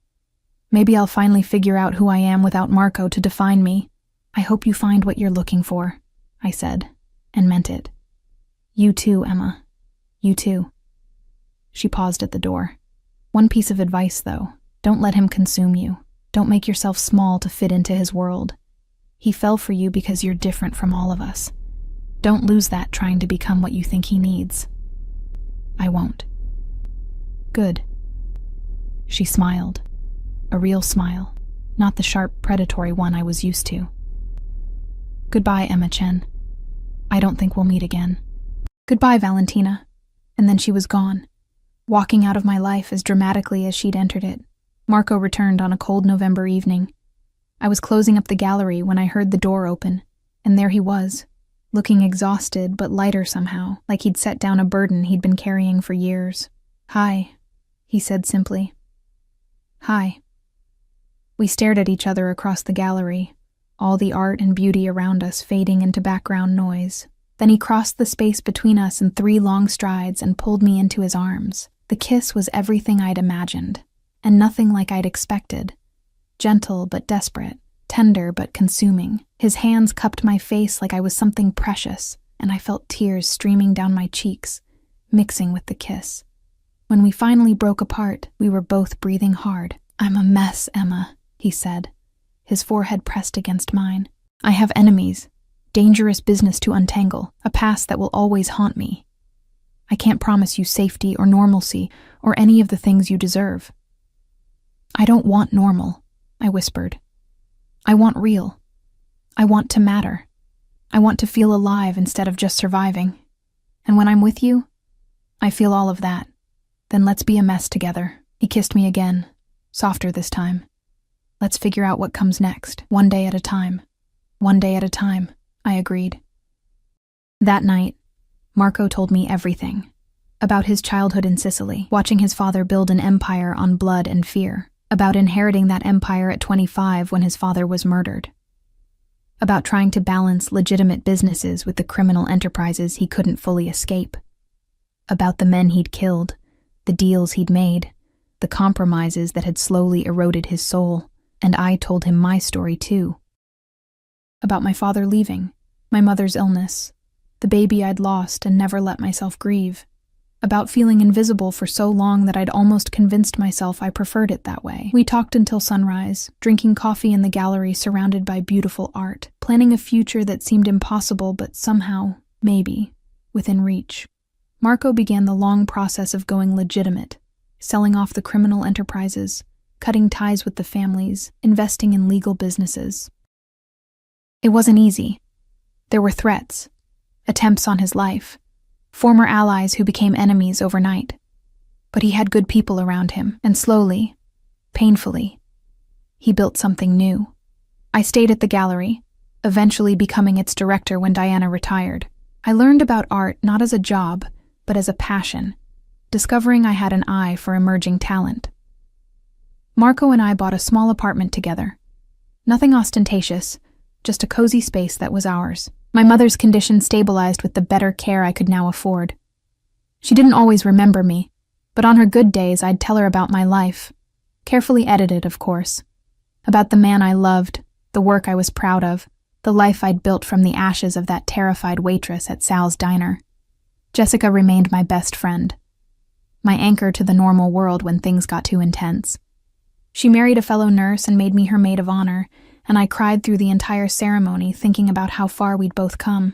Maybe I'll finally figure out who I am without Marco to define me. "I hope you find what you're looking for," I said, and meant it. "You too, Emma. You too." She paused at the door. "One piece of advice, though. Don't let him consume you. Don't make yourself small to fit into his world. He fell for you because you're different from all of us. Don't lose that trying to become what you think he needs." "I won't." "Good." She smiled. A real smile, not the sharp, predatory one I was used to. "Goodbye, Emma Chen. I don't think we'll meet again." "Goodbye, Valentina." And then she was gone, walking out of my life as dramatically as she'd entered it. Marco returned on a cold November evening. I was closing up the gallery when I heard the door open, and there he was, looking exhausted but lighter somehow, like he'd set down a burden he'd been carrying for years. "Hi," he said simply. "Hi." We stared at each other across the gallery, all the art and beauty around us fading into background noise. Then he crossed the space between us in 3 long strides and pulled me into his arms. The kiss was everything I'd imagined, and nothing like I'd expected. Gentle but desperate, tender but consuming. His hands cupped my face like I was something precious, and I felt tears streaming down my cheeks, mixing with the kiss. When we finally broke apart, we were both breathing hard. "I'm a mess, Emma," he said, his forehead pressed against mine. "I have enemies, dangerous business to untangle, a past that will always haunt me. I can't promise you safety or normalcy or any of the things you deserve." "I don't want normal," I whispered. "I want real. I want to matter. I want to feel alive instead of just surviving. And when I'm with you, I feel all of that. Then let's be a mess together." He kissed me again, softer this time. "Let's figure out what comes next, one day at a time." "One day at a time," I agreed. That night, Marco told me everything. About his childhood in Sicily, watching his father build an empire on blood and fear. About inheriting that empire at 25 when his father was murdered. About trying to balance legitimate businesses with the criminal enterprises he couldn't fully escape. About the men he'd killed, the deals he'd made, the compromises that had slowly eroded his soul, and I told him my story too. About my father leaving, my mother's illness, the baby I'd lost and never let myself grieve. About feeling invisible for so long that I'd almost convinced myself I preferred it that way. We talked until sunrise, drinking coffee in the gallery surrounded by beautiful art, planning a future that seemed impossible but somehow, maybe, within reach. Marco began the long process of going legitimate, selling off the criminal enterprises, cutting ties with the families, investing in legal businesses. It wasn't easy. There were threats, attempts on his life, former allies who became enemies overnight. But he had good people around him, and slowly, painfully, he built something new. I stayed at the gallery, eventually becoming its director when Diana retired. I learned about art not as a job, but as a passion, discovering I had an eye for emerging talent. Marco and I bought a small apartment together. Nothing ostentatious, just a cozy space that was ours. My mother's condition stabilized with the better care I could now afford. She didn't always remember me, but on her good days I'd tell her about my life. Carefully edited, of course. About the man I loved, the work I was proud of, the life I'd built from the ashes of that terrified waitress at Sal's diner. Jessica remained my best friend, my anchor to the normal world when things got too intense. She married a fellow nurse and made me her maid of honor, and I cried through the entire ceremony thinking about how far we'd both come.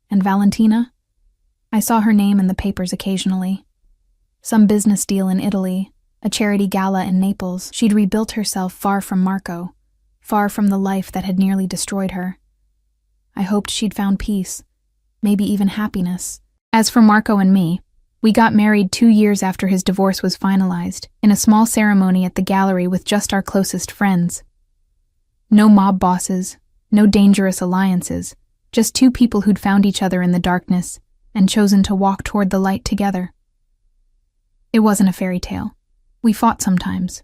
And Valentina? I saw her name in the papers occasionally. Some business deal in Italy, a charity gala in Naples. She'd rebuilt herself far from Marco, far from the life that had nearly destroyed her. I hoped she'd found peace, maybe even happiness. As for Marco and me, we got married 2 years after his divorce was finalized, in a small ceremony at the gallery with just our closest friends. No mob bosses, no dangerous alliances, just 2 people who'd found each other in the darkness and chosen to walk toward the light together. It wasn't a fairy tale. We fought sometimes,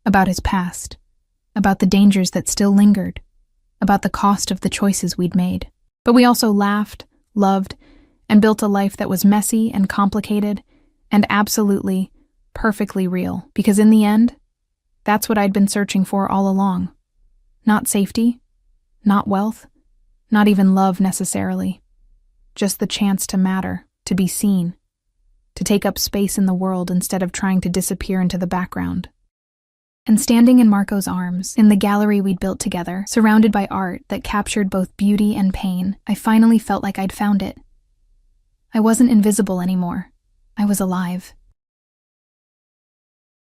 about his past, about the dangers that still lingered, about the cost of the choices we'd made. But we also laughed, loved, and built a life that was messy and complicated and absolutely, perfectly real. Because in the end, that's what I'd been searching for all along. Not safety, Not wealth, not even love necessarily. Just the chance to matter, to be seen, to take up space in the world instead of trying to disappear into the background. And standing in Marco's arms, in the gallery we'd built together, surrounded by art that captured both beauty and pain, I finally felt like I'd found it. I wasn't invisible anymore. I was alive.